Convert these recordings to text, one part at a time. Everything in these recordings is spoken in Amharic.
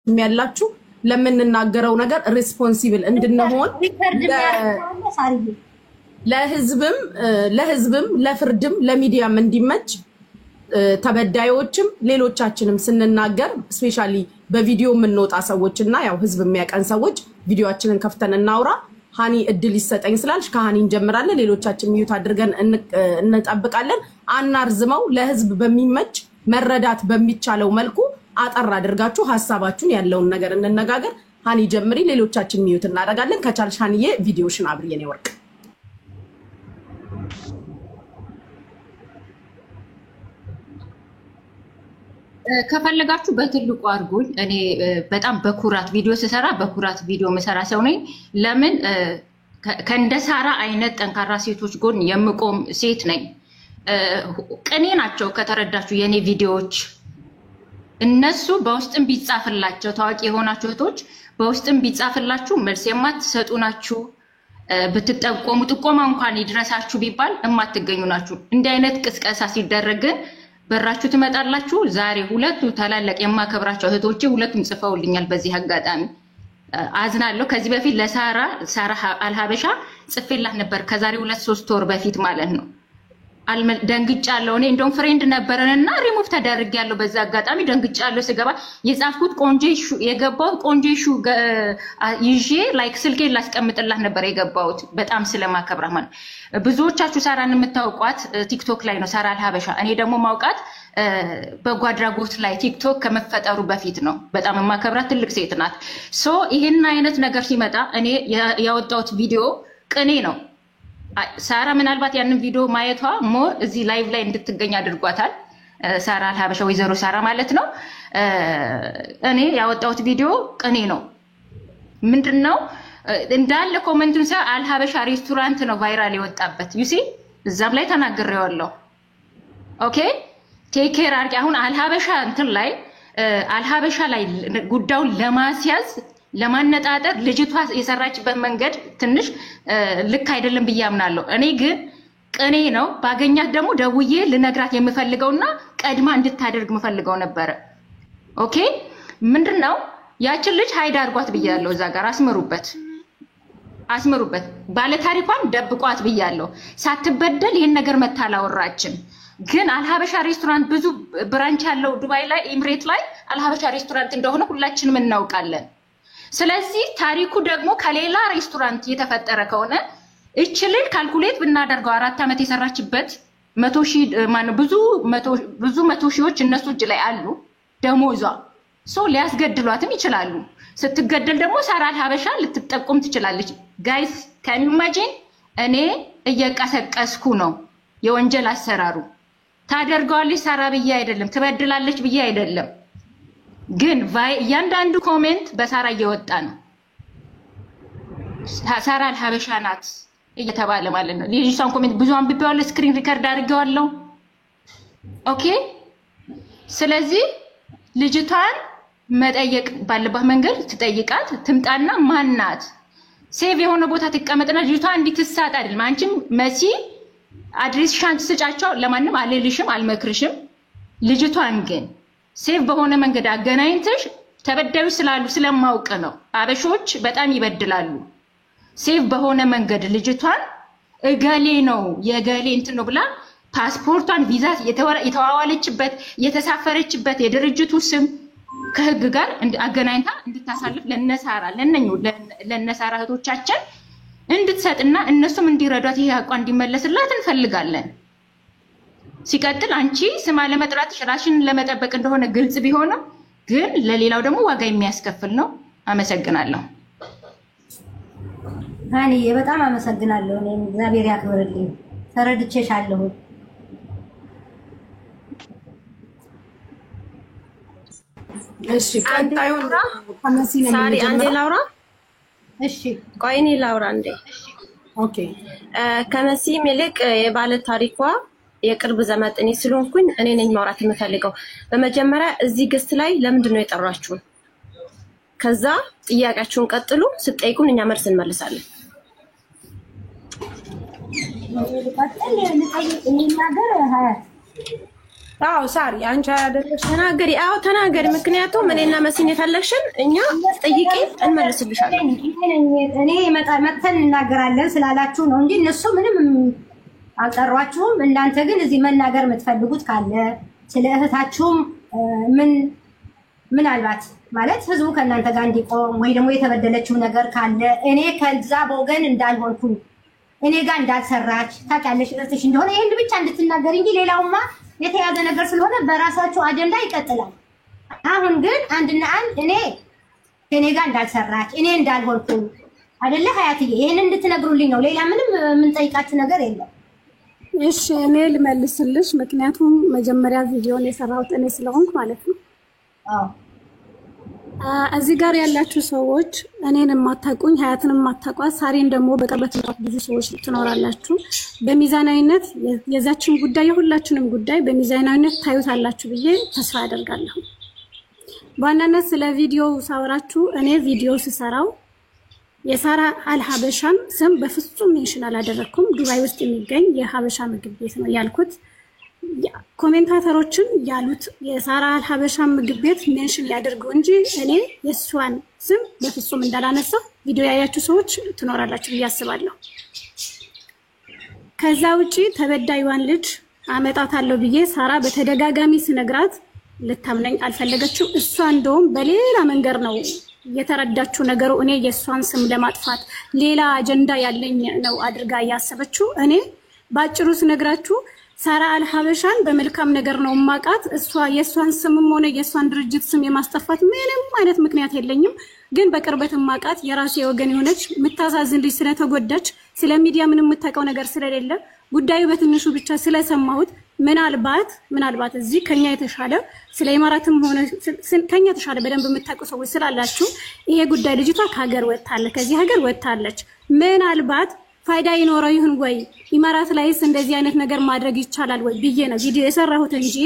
ያላችሁ ለምንናገረው ነገር ሪስፖንሲብል እንድንሆን ለህዝብም ለፍርድም ለሚዲያም እንዲመች ተበዳዮችም ሌሎቻችንም ስንናገር ስፔሻሊ በቪዲዮ የምንወጣ ሰዎችና ያው ህዝብ የሚያቀን ሰዎች ቪዲዮአችንን ከፍተን እናውራ። ሃኒ እድል ይሰጠኝ ስላልሽ ከሃኒ እንጀምራለን። ሌሎቻችን ሚዩት አድርገን እንጠብቃለን። አናርዝመው። ለህዝብ በሚመች መረዳት በሚቻለው መልኩ አጠር አድርጋችሁ ሐሳባችሁን ያለውን ነገር እንነጋገር። ሃኒ ጀምሪ፣ ሌሎቻችን ሚዩት እናደርጋለን። ከቻልሽ ሃኒዬ ቪዲዮሽን አብሪየኔ ወርቅ ከፈለጋችሁ በትልቁ አድርጉኝ። እኔ በጣም በኩራት ቪዲዮ ስሰራ በኩራት ቪዲዮ መሰራ ሰው ነኝ። ለምን ከእንደ ሳራ አይነት ጠንካራ ሴቶች ጎን የምቆም ሴት ነኝ። ቅኔ ናቸው ከተረዳችሁ የኔ ቪዲዮዎች። እነሱ በውስጥም ቢጻፍላቸው ታዋቂ የሆናችሁ እህቶች በውስጥም ቢጻፍላችሁ መልስ የማትሰጡ ናችሁ። ብትጠቆሙ ጥቆማ እንኳን ይድረሳችሁ ቢባል የማትገኙ ናችሁ። እንዲህ አይነት ቅስቀሳ ሲደረግ በራችሁ ትመጣላችሁ። ዛሬ ሁለቱ ታላላቅ የማከብራቸው እህቶቼ ሁለቱም ጽፈውልኛል። በዚህ አጋጣሚ አዝናለሁ። ከዚህ በፊት ለሳራ አልሀበሻ ጽፌላት ነበር ከዛሬ 2-3 ወር በፊት ማለት ነው። ደንግጫለሁ። እኔ እንደውም ፍሬንድ ነበረንና ሪሙቭ ተደርጌያለሁ። በዛ አጋጣሚ ደንግጫለሁ። ስገባ የጻፍኩት ቆንጆ የገባው ቆንጆ ይዤ ላይክ ስልኬን ላስቀምጥላት ነበር የገባሁት በጣም ስለማከብራ ማለት። ብዙዎቻችሁ ሳራን የምታውቋት ቲክቶክ ላይ ነው፣ ሳራ አልሀበሻ። እኔ ደግሞ ማውቃት በጎ አድራጎት ላይ ቲክቶክ ከመፈጠሩ በፊት ነው። በጣም የማከብራት ትልቅ ሴት ናት። ሶ ይሄን አይነት ነገር ሲመጣ እኔ ያወጣሁት ቪዲዮ ቅኔ ነው። ሳራ ምናልባት ያንን ቪዲዮ ማየቷ ሞር እዚህ ላይቭ ላይ እንድትገኝ አድርጓታል። ሳራ አልሀበሻ ወይዘሮ ሳራ ማለት ነው። እኔ ያወጣሁት ቪዲዮ ቅኔ ነው። ምንድነው እንዳለ ኮሜንቱን ሳይ አልሀበሻ ሬስቶራንት ነው ቫይራል የወጣበት ዩሲ እዛም ላይ ተናግሬዋለሁ። ኦኬ ቴክ ኬር አድርጊ። አሁን አልሀበሻ እንትን ላይ አልሀበሻ ላይ ጉዳዩን ለማስያዝ ለማነጣጠር ልጅቷ የሰራችበት መንገድ ትንሽ ልክ አይደለም ብዬ አምናለሁ። እኔ ግን ቅኔ ነው ባገኛት ደግሞ ደውዬ ልነግራት የምፈልገውና ቀድማ እንድታደርግ የምፈልገው ነበር። ኦኬ ምንድነው ያችን ልጅ ሃይድ አድርጓት ብያለሁ። እዛ ጋር አስመሩበት ባለ ታሪኳን ደብቋት ብያለሁ። ሳትበደል ይሄን ነገር መታላወራችን ግን አልሀበሻ ሬስቶራንት ብዙ ብራንች ያለው ዱባይ ላይ ኤምሬት ላይ አልሀበሻ ሬስቶራንት እንደሆነ ሁላችንም እናውቃለን። ስለዚህ ታሪኩ ደግሞ ከሌላ ሬስቶራንት የተፈጠረ ከሆነ እችልን ካልኩሌት ብናደርገው 4 ዓመት የሰራችበት 100,000 ማን ብዙ 100,000ዎች እነሱ እጅ ላይ አሉ ደሞዟ። ሶ ሊያስገድሏትም ይችላሉ። ስትገደል ደግሞ ሳራ አልሀበሻ ልትጠቆም ትችላለች። ጋይስ ከሚማጂን እኔ እየቀሰቀስኩ ነው የወንጀል አሰራሩ። ታደርገዋለች ሳራ ብዬ አይደለም፣ ትበድላለች ብዬ አይደለም። ግን እያንዳንዱ ኮሜንት በሳራ እየወጣ ነው። ሳራ አልሀበሻ ናት እየተባለ ማለት ነው። ልጅቷን ኮሜንት ብዙ አንብቤዋለሁ፣ ስክሪን ሪከርድ አድርጌዋለሁ። ኦኬ ስለዚህ ልጅቷን መጠየቅ ባለባት መንገድ ትጠይቃት፣ ትምጣና ማናት ሴቭ የሆነ ቦታ ትቀመጥና ልጅቷ እንድትሳጥ አይደለም። አንቺም መሲ አድሬስ ሻንት ስጫቸው ለማንም አልልሽም፣ አልመክርሽም። ልጅቷን ግን ሴቭ በሆነ መንገድ አገናኝተሽ ተበዳዩ ስላሉ ስለማውቅ ነው። አበሾች በጣም ይበድላሉ። ሴቭ በሆነ መንገድ ልጅቷን እገሌ ነው የገሌ እንትን ነው ብላ ፓስፖርቷን ቪዛ የተዋዋለችበት የተሳፈረችበት የድርጅቱ ስም ከህግ ጋር አገናኝታ እንድታሳልፍ ለነሳራ እህቶቻችን እንድትሰጥና እነሱም እንዲረዷት ይሄ አቋም እንዲመለስላት እንፈልጋለን። ሲቀጥል አንቺ ስማ ለመጥራትሽ ራስሽን ለመጠበቅ እንደሆነ ግልጽ ቢሆንም ግን ለሌላው ደግሞ ዋጋ የሚያስከፍል ነው። አመሰግናለሁ። ሃኒ በጣም አመሰግናለሁ። እኔም እግዚአብሔር ያክብርልኝ። ተረድቼሻለሁ። እሺ ቀጣዩን ከመሲ ነው ሳሪ አንዴ ላውራ። እሺ ቆይ እኔ ላውራ አንዴ። ኦኬ ከመሲም ይልቅ የባለ ታሪኳ የቅርብ ዘመድ እኔ ስለሆንኩኝ እኔ ነኝ ማውራት የምፈልገው። በመጀመሪያ እዚህ ገስት ላይ ለምንድን ነው የጠራችሁን? ከዛ ጥያቄያችሁን ቀጥሉ፣ ስትጠይቁን እኛ መልስ እንመልሳለን። አዎ ሳሪ አንቺ አይደለሽ ተናገሪ። አዎ ተናገሪ። ምክንያቱም እኔና መሲን የፈለግሽን እኛ ጠይቂ እንመልስልሻለን። እኔ መጥተን እናገራለን ስላላችሁ ነው እንጂ እነሱ ምንም አልጠሯችሁም። እናንተ ግን እዚህ መናገር የምትፈልጉት ካለ ስለ እህታችሁም ምናልባት ማለት ህዝቡ ከእናንተ ጋር እንዲቆም ወይ ደግሞ የተበደለችው ነገር ካለ እኔ ከዛ በወገን እንዳልሆንኩኝ እኔ ጋር እንዳልሰራች ታውቂያለሽ እህትሽ እንደሆነ ይሄን ብቻ እንድትናገር እንጂ ሌላውማ የተያዘ ነገር ስለሆነ በራሳችሁ አጀንዳ ይቀጥላል። አሁን ግን አንድና አንድ እኔ ጋር እንዳልሰራች እኔ እንዳልሆንኩኝ አይደለ ሀያትዬ ይሄን እንድትነግሩልኝ ነው። ሌላ ምንም የምንጠይቃችሁ ነገር የለም። እሺ እኔ ልመልስልሽ። ምክንያቱም መጀመሪያ ቪዲዮን የሰራሁት እኔ ስለሆንኩ ማለት ነው። እዚህ ጋር ያላችሁ ሰዎች እኔን የማታውቁኝ ሀያትን የማታውቋት ሳሪን ደግሞ በቅርበት ብዙ ሰዎች ትኖራላችሁ። በሚዛናዊነት የዛችን ጉዳይ የሁላችንም ጉዳይ በሚዛናዊነት ታዩታላችሁ ብዬ ተስፋ አደርጋለሁ። በዋናነት ስለ ቪዲዮው ሳወራችሁ እኔ ቪዲዮ ስሰራው የሳራ አልሀበሻን ስም በፍጹም ሜንሽን አላደረኩም። ዱባይ ውስጥ የሚገኝ የሀበሻ ምግብ ቤት ነው ያልኩት። ኮሜንታተሮችን ያሉት የሳራ አልሀበሻ ምግብ ቤት ሜንሽን ያደርጉ እንጂ እኔ የሷን ስም በፍጹም እንዳላነሳ ቪዲዮ ያያችሁ ሰዎች ትኖራላችሁ ብዬ አስባለሁ። ከዛ ውጪ ተበዳይዋን ልጅ አመጣታለሁ ብዬ ሳራ በተደጋጋሚ ስነግራት ልታምነኝ አልፈለገችው። እሷ እንደውም በሌላ መንገድ ነው የተረዳችው ነገሩ። እኔ የሷን ስም ለማጥፋት ሌላ አጀንዳ ያለኝ ነው አድርጋ ያሰበችው። እኔ ባጭሩ ስነግራችሁ ሳራ አልሀበሻን በመልካም ነገር ነው ማቃት። እሷ የሷን ስምም ሆነ የሷን ድርጅት ስም የማስጠፋት ምንም አይነት ምክንያት የለኝም። ግን በቅርበት ማቃት የራሴ ወገን የሆነች ምታሳዝን ልጅ ስለተጎዳች ስለ ሚዲያ ምንም የምታውቀው ነገር ስለሌለ ጉዳዩ በትንሹ ብቻ ስለሰማሁት ምናልባት እዚህ ከኛ የተሻለ ስለ ኢማራትም ሆነ ከኛ የተሻለ በደንብ የምታውቁ ሰዎች ስላላችሁ ይሄ ጉዳይ ልጅቷ ከሀገር ወጣለች ከዚህ ሀገር ወጣለች ምናልባት ፋይዳ ይኖረው ይሁን ወይ ኢማራት ላይስ እንደዚህ አይነት ነገር ማድረግ ይቻላል ወይ ብዬ ነው ቪዲዮ የሰራሁት እንጂ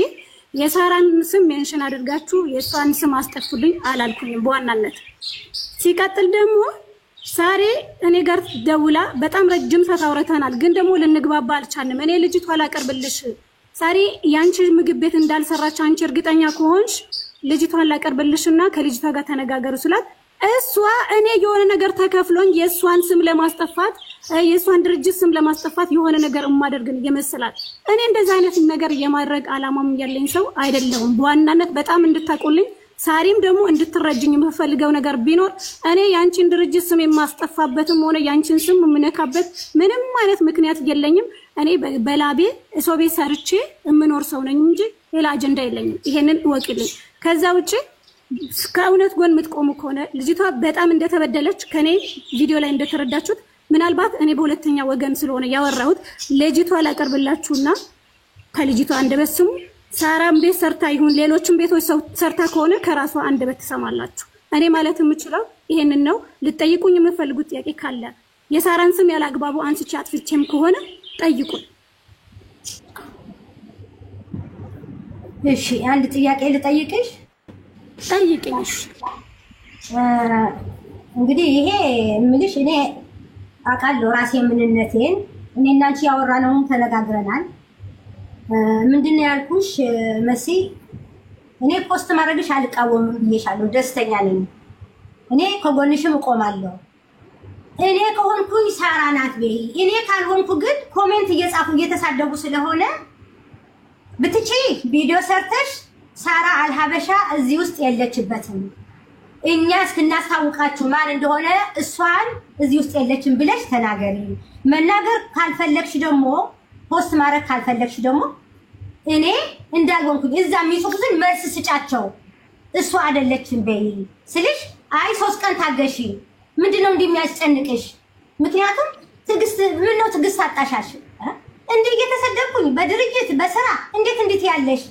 የሳራን ስም ሜንሽን አድርጋችሁ የሷን ስም አስጠፉልኝ አላልኩኝም። በዋናነት ሲቀጥል ደግሞ ሳሪ እኔ ጋር ደውላ በጣም ረጅም ሰዓት አውርተናል፣ ግን ደግሞ ልንግባባ አልቻልንም። እኔ ልጅቷ ላቀርብልሽ ሳሪ ያንቺ ምግብ ቤት እንዳልሰራች አንቺ እርግጠኛ ከሆንሽ ልጅቷን ላቀርብልሽና ከልጅቷ ጋር ተነጋገሩ ስላት እሷ እኔ የሆነ ነገር ተከፍሎኝ የሷን ስም ለማስጠፋት የሷን ድርጅት ስም ለማስጠፋት የሆነ ነገር ማድረግን ይመስላል። እኔ እንደዛ አይነት ነገር የማድረግ አላማም ያለኝ ሰው አይደለሁም። በዋናነት በጣም እንድታቆልኝ ሳሪም ደግሞ እንድትረጅኝ የምፈልገው ነገር ቢኖር እኔ ያንቺን ድርጅት ስም የማስጠፋበትም ሆነ ያንቺን ስም የምነካበት ምንም አይነት ምክንያት የለኝም። እኔ በላቤ ሶቤ ሰርቼ የምኖር ሰው ነኝ እንጂ ሌላ አጀንዳ የለኝም። ይሄንን ወቂልኝ። ከዛ ውጪ ከእውነት ጎን የምትቆሙ ከሆነ ልጅቷ በጣም እንደተበደለች ከኔ ቪዲዮ ላይ እንደተረዳችሁት ምናልባት እኔ በሁለተኛ ወገን ስለሆነ ያወራሁት ልጅቷ ላቀርብላችሁና ከልጅቷ አንደበት ስሙ። ሳራም ቤት ሰርታ ይሁን ሌሎችም ቤቶች ሰርታ ከሆነ ከራሷ አንደበት ትሰማላችሁ። እኔ ማለት የምችለው ይሄንን ነው። ልጠይቁኝ የምፈልጉት ጥያቄ ካለ የሳራን ስም ያላግባቡ አንስቼ አጥፍቼም ከሆነ ጠይቁኝ። እሺ አንድ ጥያቄ ልጠይቅሽ። ጠይቅኝሽ። እንግዲህ ይሄ ምንሽ እኔ አቃለው ራሴ ምንነቴን እኔና አንቺ ያወራነው ተነጋግረናል። ምንድነው ያልኩሽ መሲ እኔ ፖስት ማድረግሽ አልቃወምም ብዬሻለሁ። ደስተኛ ነኝ። እኔ ከጎንሽም እቆማለሁ። እኔ ከሆንኩኝ ሳራ ናት በይ። እኔ ካልሆንኩ ግን ኮሜንት እየጻፉ እየተሳደቡ ስለሆነ ብትጪ ቪዲዮ ሰርተሽ ሳራ አልሀበሻ እዚህ ውስጥ የለችበትም እኛ እስክናስታውቃችሁ ማን እንደሆነ እሷን እዚህ ውስጥ የለችም ብለሽ ተናገሪ። መናገር ካልፈለግሽ ደግሞ ፖስት ማድረግ ካልፈለግሽ ደግሞ እኔ እንዳልሆንኩኝ እዛ የሚጽፉትን መልስ ስጫቸው። እሷ አይደለችም በይ ስልሽ አይ 3 ቀን ታገሺ ምንድነው እንደሚያስጨንቅሽ? ምክንያቱም ትግስት ምን ነው ትግስት አጣሻሽ? እንዴ እየተሰደብኩኝ በድርጅት በስራ እንዴት ያለሽ?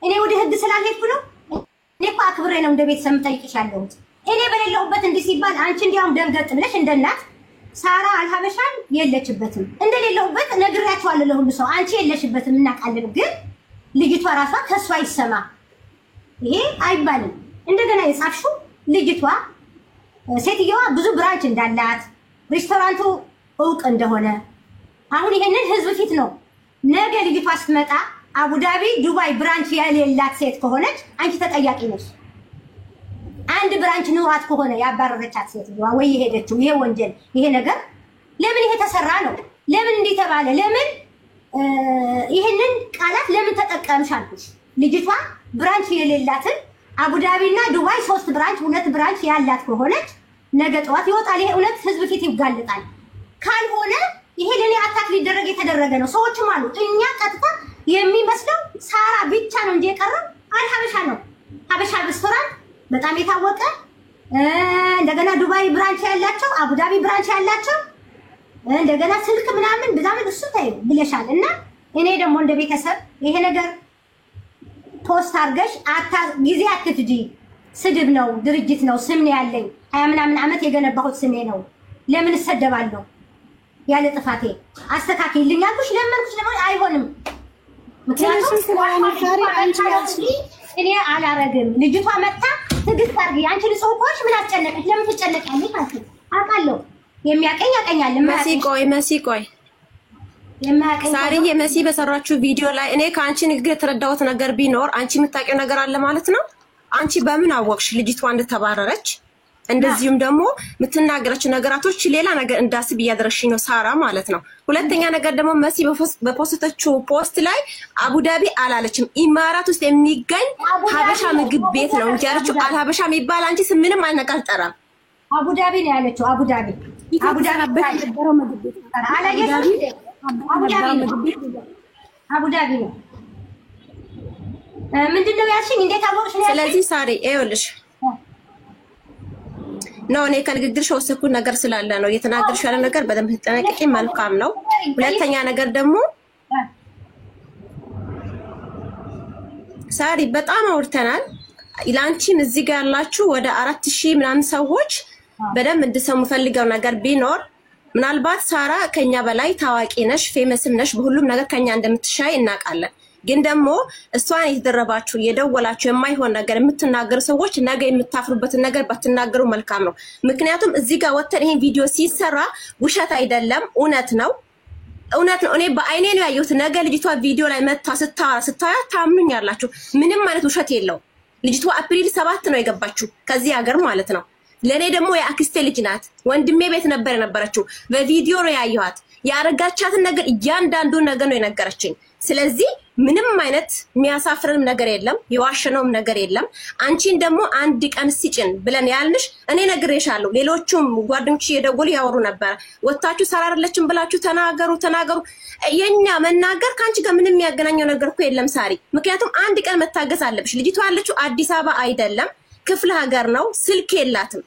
እኔ ወደ ህግ ስላልሄድኩ ነው። እኔ እኮ አክብሬ ነው እንደ ቤተሰብ ጠይቅሽ ያለሁት። እኔ በሌለሁበት እንዲህ ሲባል አንቺ እንዲያውም ደንገጥ ብለሽ እንደናት ሳራ አልሀበሻን የለችበትም እንደሌለሁበት ነግሬያቸዋለሁ ለሁሉ ሰው። አንቺ የለሽበትም እናውቃለን፣ ግን ልጅቷ ራሷ ከሷ ይሰማ ይሄ አይባልም። እንደገና የጻፍሽው ልጅቷ ሴትየዋ ብዙ ብራንች እንዳላት ሬስቶራንቱ እውቅ እንደሆነ አሁን ይሄንን ህዝብ ፊት ነው ነገ ልጅቷ ስትመጣ አቡዳቢ ዱባይ ብራንች የሌላት ሴት ከሆነች አንቺ ተጠያቂ ነሽ። አንድ ብራንች ኑሯት ከሆነ ያባረረቻት ሴት ወይ የሄደችው ይሄ ወንጀል ይሄ ነገር ለምን ይሄ ተሰራ ነው? ለምን እንዲህ ተባለ? ለምን ይሄንን ቃላት ለምን ተጠቀምሽ አልኩሽ። ልጅቷ ብራንች የሌላትን አቡዳቢና ዱባይ 3 ብራንች 2 ብራንች ያላት ከሆነች ነገ ጠዋት ይወጣል። ይሄ እውነት ህዝብ ፊት ይጋለጣል። ካልሆነ ይሄ ለኔ አታክ ሊደረግ የተደረገ ነው። ሰዎችም አሉ እኛ ቀጥታ የሚመስለው ሳራ ብቻ ነው እንጂ የቀረው አልሀበሻ ነው። ሀበሻ ሬስቶራንት በጣም የታወቀ እንደገና ዱባይ ብራንች ያላቸው አቡዳቢ ብራንች ያላቸው እንደገና ስልክ ምናምን በዛምን እሱ ታይ ብለሻል። እና እኔ ደግሞ እንደ ቤተሰብ ይሄ ነገር ፖስት አርገሽ ጊዜ አትፍጂ። ስድብ ነው፣ ድርጅት ነው፣ ስም ነው ያለኝ 20 ምናምን ዓመት የገነባሁት ስሜ ነው። ለምን እሰደባለሁ? ያለ ጥፋቴ አስተካክልልኝ አልኩሽ፣ ለምንኩሽ ደግሞ አይሆንም። ምክንያቱም እኔ አላረግም። ልጅቷ መጣ ትግስት አርጊ። አንቺ ልጽው ቆሽ ምን አስጨነቀሽ? ለምን ትጨነቂያለሽ? አውቃለሁ የሚያቀኝ ያቀኛል። መሲ ቆይ ሳሪዬ መሲ በሰራችሁ ቪዲዮ ላይ እኔ ከአንቺ ንግግር የተረዳሁት ነገር ቢኖር አንቺ የምታውቂው ነገር አለ ማለት ነው። አንቺ በምን አወቅሽ ልጅቷ እንደተባረረች? እንደዚሁም ደግሞ የምትናገረችው ነገራቶች ሌላ ነገር እንዳስብ እያደረግሽኝ ነው ሳራ ማለት ነው። ሁለተኛ ነገር ደግሞ መሲ በፖስተችው ፖስት ላይ አቡዳቢ አላለችም። ኢማራት ውስጥ የሚገኝ ሀበሻ ምግብ ቤት ነው እንጂ ያለችው አልሀበሻ የሚባል አንቺ ስምንም አይነቃልጠራም። አቡዳቢ ነው ያለችው። አቡዳቢ የነበረው ምግብ ቤት አቡዳቢ ነው። ምንድነው ያልሽኝ? እንዴት አወቅሽ? ስለዚህ ሳሪ ይኸውልሽ ነው እኔ ከንግግርሽ ወሰድኩት ነገር ስላለ ነው እየተናገርሽ ያለ ነገር በደንብ ተጠናቀቂ መልካም ነው። ሁለተኛ ነገር ደግሞ ሳሪ በጣም አውርተናል። ላንቺም እዚህ ጋር ያላችሁ ወደ 4000 ምናምን ሰዎች በደንብ እንድሰሙ ፈልገው ነገር ቢኖር ምናልባት ሳራ ከኛ በላይ ታዋቂ ነሽ፣ ፌመስም ነሽ፣ በሁሉም ነገር ከኛ እንደምትሻይ እናውቃለን። ግን ደግሞ እሷን የተደረባችሁ የደወላችሁ የማይሆን ነገር የምትናገሩ ሰዎች ነገ የምታፍሩበትን ነገር ባትናገሩ መልካም ነው። ምክንያቱም እዚህ ጋር ወተን ይሄን ቪዲዮ ሲሰራ ውሸት አይደለም፣ እውነት ነው። እኔ በአይኔ ነው ያየሁት። ነገ ልጅቷ ቪዲዮ ላይ መታ ስታያ ታምኑኛላችሁ። ምንም ማለት ውሸት የለው። ልጅቷ አፕሪል 7 ነው የገባችው ከዚህ ሀገር ማለት ነው። ለኔ ደግሞ የአክስቴ ልጅ ናት። ወንድሜ ቤት ነበር የነበረችው። በቪዲዮ ነው ያየኋት። ያረጋቻትን ነገር እያንዳንዱ ነገር ነው የነገረችኝ። ስለዚህ ምንም አይነት የሚያሳፍርም ነገር የለም፣ የዋሸነውም ነገር የለም። አንቺን ደግሞ አንድ ቀን ሲጭን ብለን ያልንሽ እኔ ነግሬሻለሁ። ሌሎቹም ጓደኞች እየደወሉ ያወሩ ነበር። ወጣችሁ ሰራ አይደለችም ብላችሁ ተናገሩ። የኛ መናገር ካንቺ ጋር ምንም የሚያገናኘው ነገር እኮ የለም ሳሪ። ምክንያቱም አንድ ቀን መታገስ አለብሽ። ልጅቷ ያለችው አዲስ አበባ አይደለም፣ ክፍለ ሀገር ነው። ስልክ የላትም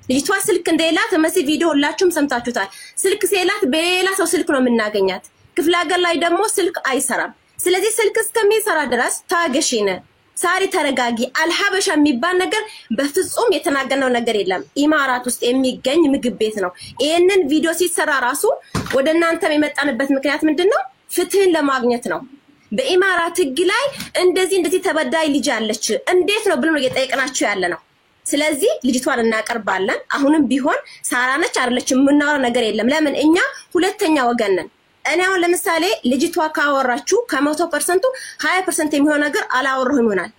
ልጅቷ። ስልክ እንደሌላት መሲ ቪዲዮ ሁላችሁም ሰምታችሁታል። ስልክ ሲላት በሌላ ሰው ስልክ ነው የምናገኛት። ክፍለ ሀገር ላይ ደግሞ ስልክ አይሰራም። ስለዚህ ስልክ እስከሚሰራ ድረስ ታገሺነ ሳሪ፣ ተረጋጊ። አልሀበሻ የሚባል ነገር በፍጹም የተናገነው ነገር የለም። ኢማራት ውስጥ የሚገኝ ምግብ ቤት ነው። ይሄንን ቪዲዮ ሲሰራ ራሱ ወደ እናንተም የመጣንበት ምክንያት ምንድነው? ፍትህን ለማግኘት ነው። በኢማራት ህግ ላይ እንደዚህ ተበዳይ ልጅ አለች እንዴት ነው ብለን እየጠየቅናችሁ ያለ ነው። ስለዚህ ልጅቷን እናቀርባለን። አሁንም ቢሆን ሳራ ነች አይደለችም የምናወራው ነገር የለም። ለምን እኛ ሁለተኛ ወገን ነን። እኔ አሁን ለምሳሌ ልጅቷ ካወራችሁ ከ100% 20% የሚሆን ነገር አላወራሁም ይሆናል።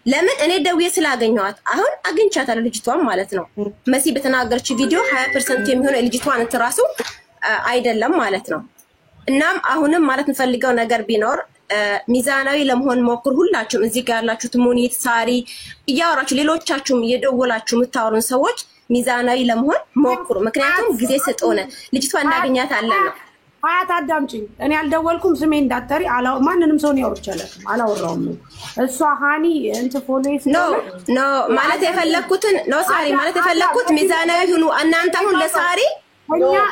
ለምን እኔ ደውዬ ስላገኘኋት አሁን አግኝቻታለሁ ልጅቷን ማለት ነው። መሲ በተናገረች ቪዲዮ 20% የሚሆን ልጅቷን እንትራሱ አይደለም ማለት ነው። እናም አሁንም ማለት እንፈልገው ነገር ቢኖር ሚዛናዊ ለመሆን ሞክሩ። ሁላችሁም እዚህ ጋር ያላችሁት ሙኒት፣ ሳሪ እያወራችሁ ሌሎቻችሁም እየደወላችሁ የምታወሩን ሰዎች ሚዛናዊ ለመሆን ሞክሩ። ምክንያቱም ጊዜ ስጡን፣ ልጅቷ እናገኛታለን ነው። አያት አዳምጪኝ። እኔ አልደወልኩም፣ ስሜ እንዳትጠሪ። ማንንም ሰው ነው ያወርቻለሁ፣ አላወራውም። እሷ ሃኒ ፎሎይስ ኖ ማለት የፈለኩትን ነው ሳሪ ማለት የፈለኩት ሚዛናዊ ሁኑ እናንተ። አሁን ለሳሪ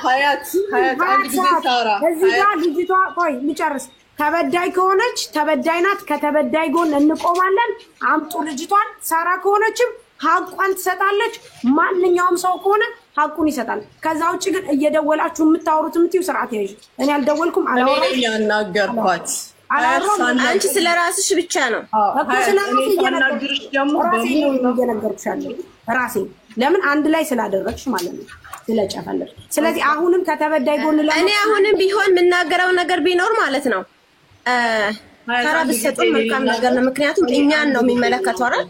ሀያት አንድ ጊዜ ታራ እዚህ ጋር ልጅቷ ቆይ ልጨርስ። ተበዳይ ከሆነች ተበዳይ ናት። ከተበዳይ ጎን እንቆማለን። አምጡ ልጅቷን። ሳራ ከሆነችም ሀቋን ትሰጣለች። ማንኛውም ሰው ከሆነ ሀቁን ይሰጣል። ከዛ ውጭ ግን እየደወላችሁ የምታወሩት የምትዩ ስርዓት ያዥ። እኔ አልደወልኩም፣ አላወራም። ያናገርኳት አንቺ ስለራስሽ ብቻ ነው እኮ ስለራስሽ እየነገርኩሽ ደግሞ እየነገርኩሻለሁ ራሴ ለምን አንድ ላይ ስላደረግሽ ማለት ነው ስለጨፈለሽ። ስለዚህ አሁንም ከተበዳይ ጎን እኔ አሁንም ቢሆን የምናገረው ነገር ቢኖር ማለት ነው ተራ ብትሰጡን መልካም ነገር ነው። ምክንያቱም እኛን ነው የሚመለከተው አይደል?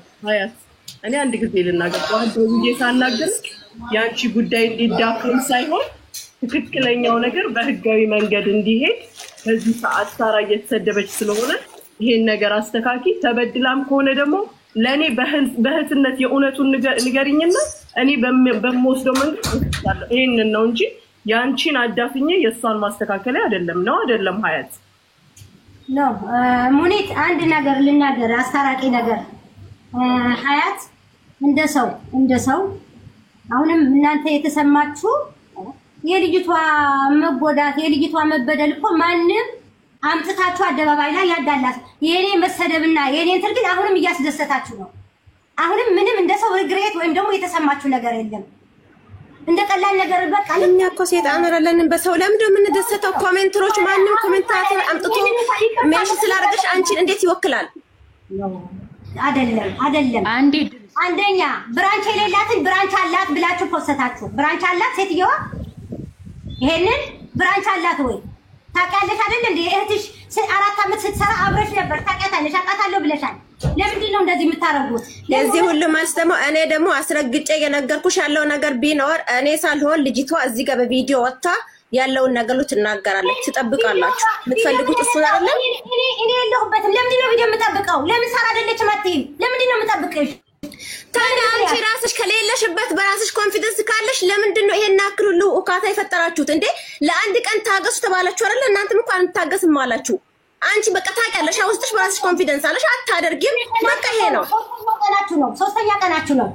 እኔ አንድ ጊዜ ልናገር ብዬ ሳናገር ያንቺ ጉዳይ እንዲዳፈን ሳይሆን ትክክለኛው ነገር በህጋዊ መንገድ እንዲሄድ በዚህ ሰዓት ሳራ እየተሰደበች ስለሆነ ይሄን ነገር አስተካኪ። ተበድላም ከሆነ ደግሞ ለኔ በህትነት የእውነቱን ንገሪኝና እኔ በመወስደው መንገድ አስተካክላለሁ። ይሄንን ነው እንጂ ያንቺን አዳፍኜ የሷን ማስተካከለ አይደለም ሀያት ነው። ሙኒት አንድ ነገር ልናገር፣ አስታራቂ ነገር ሀያት እንደ ሰው አሁንም እናንተ የተሰማችሁ የልጅቷ መጎዳት የልጅቷ መበደል እኮ ማንም አምጥታችሁ አደባባይ ላይ ያዳላት የኔ መሰደብና የኔ እንትን ግን አሁንም እያስደሰታችሁ ነው። አሁንም ምንም እንደ ሰው ሪግሬት ወይም ደግሞ የተሰማችሁ ነገር የለም። እንደ ቀላል ነገር በቃ እኛ እኮ ሰይጣን አይደለንም። በሰው ለምንድን ነው የምንደሰተው? ኮሜንተሮች ማንም ኮሜንታተር አምጥቶ ሜሽ ስላደረገሽ አንቺን እንዴት ይወክላል? አይደለም አንደኛ ብራንች የሌላትን ብራንች አላት ብላችሁ ፖስተታችሁ። ብራንች አላት ሴትየዋ፣ ይሄንን ብራንች አላት ወይ ታውቂያለሽ አይደል? እንዴ እህትሽ 4 አመት ስትሰራ አብረሽ ነበር፣ ታውቂያታለሽ፣ አውቃታለሁ ብለሻል። ለምንድን ነው እንደዚህ የምታረጉት? ለዚህ ሁሉ ማለት እኔ ደግሞ አስረግጬ የነገርኩሽ ያለው ነገር ቢኖር እኔ ሳልሆን ልጅቷ እዚህ ጋር በቪዲዮ ወጣ ያለውን ነገር ትናገራለች። ትጠብቃላችሁ። የምትፈልጉት እሱ አይደለም። እኔ የለሁበትም። ለምንድን ነው ቪዲዮ የምጠብቀው? ለምን ሳራ አይደለችም አትይም? ለምንድን ነው የምጠብቀሽ? ታዲያ አንቺ ራስሽ ከሌለሽበት በራስሽ ኮንፊደንስ ካለሽ ለምንድን ነው ይሄን አክል ሁሉ እካታ የፈጠራችሁት እንዴ? ለአንድ ቀን ታገሱ ተባላችሁ አይደል? እናንተም እንኳን አንታገስም አላችሁ። አንቺ በቃ ታውቂያለሽ፣ ውስጥሽ በራስሽ ኮንፊደንስ አለሽ፣ አታደርጊም። በቃ ይሄ ነው። ሶስተኛ ቀናችሁ ነው።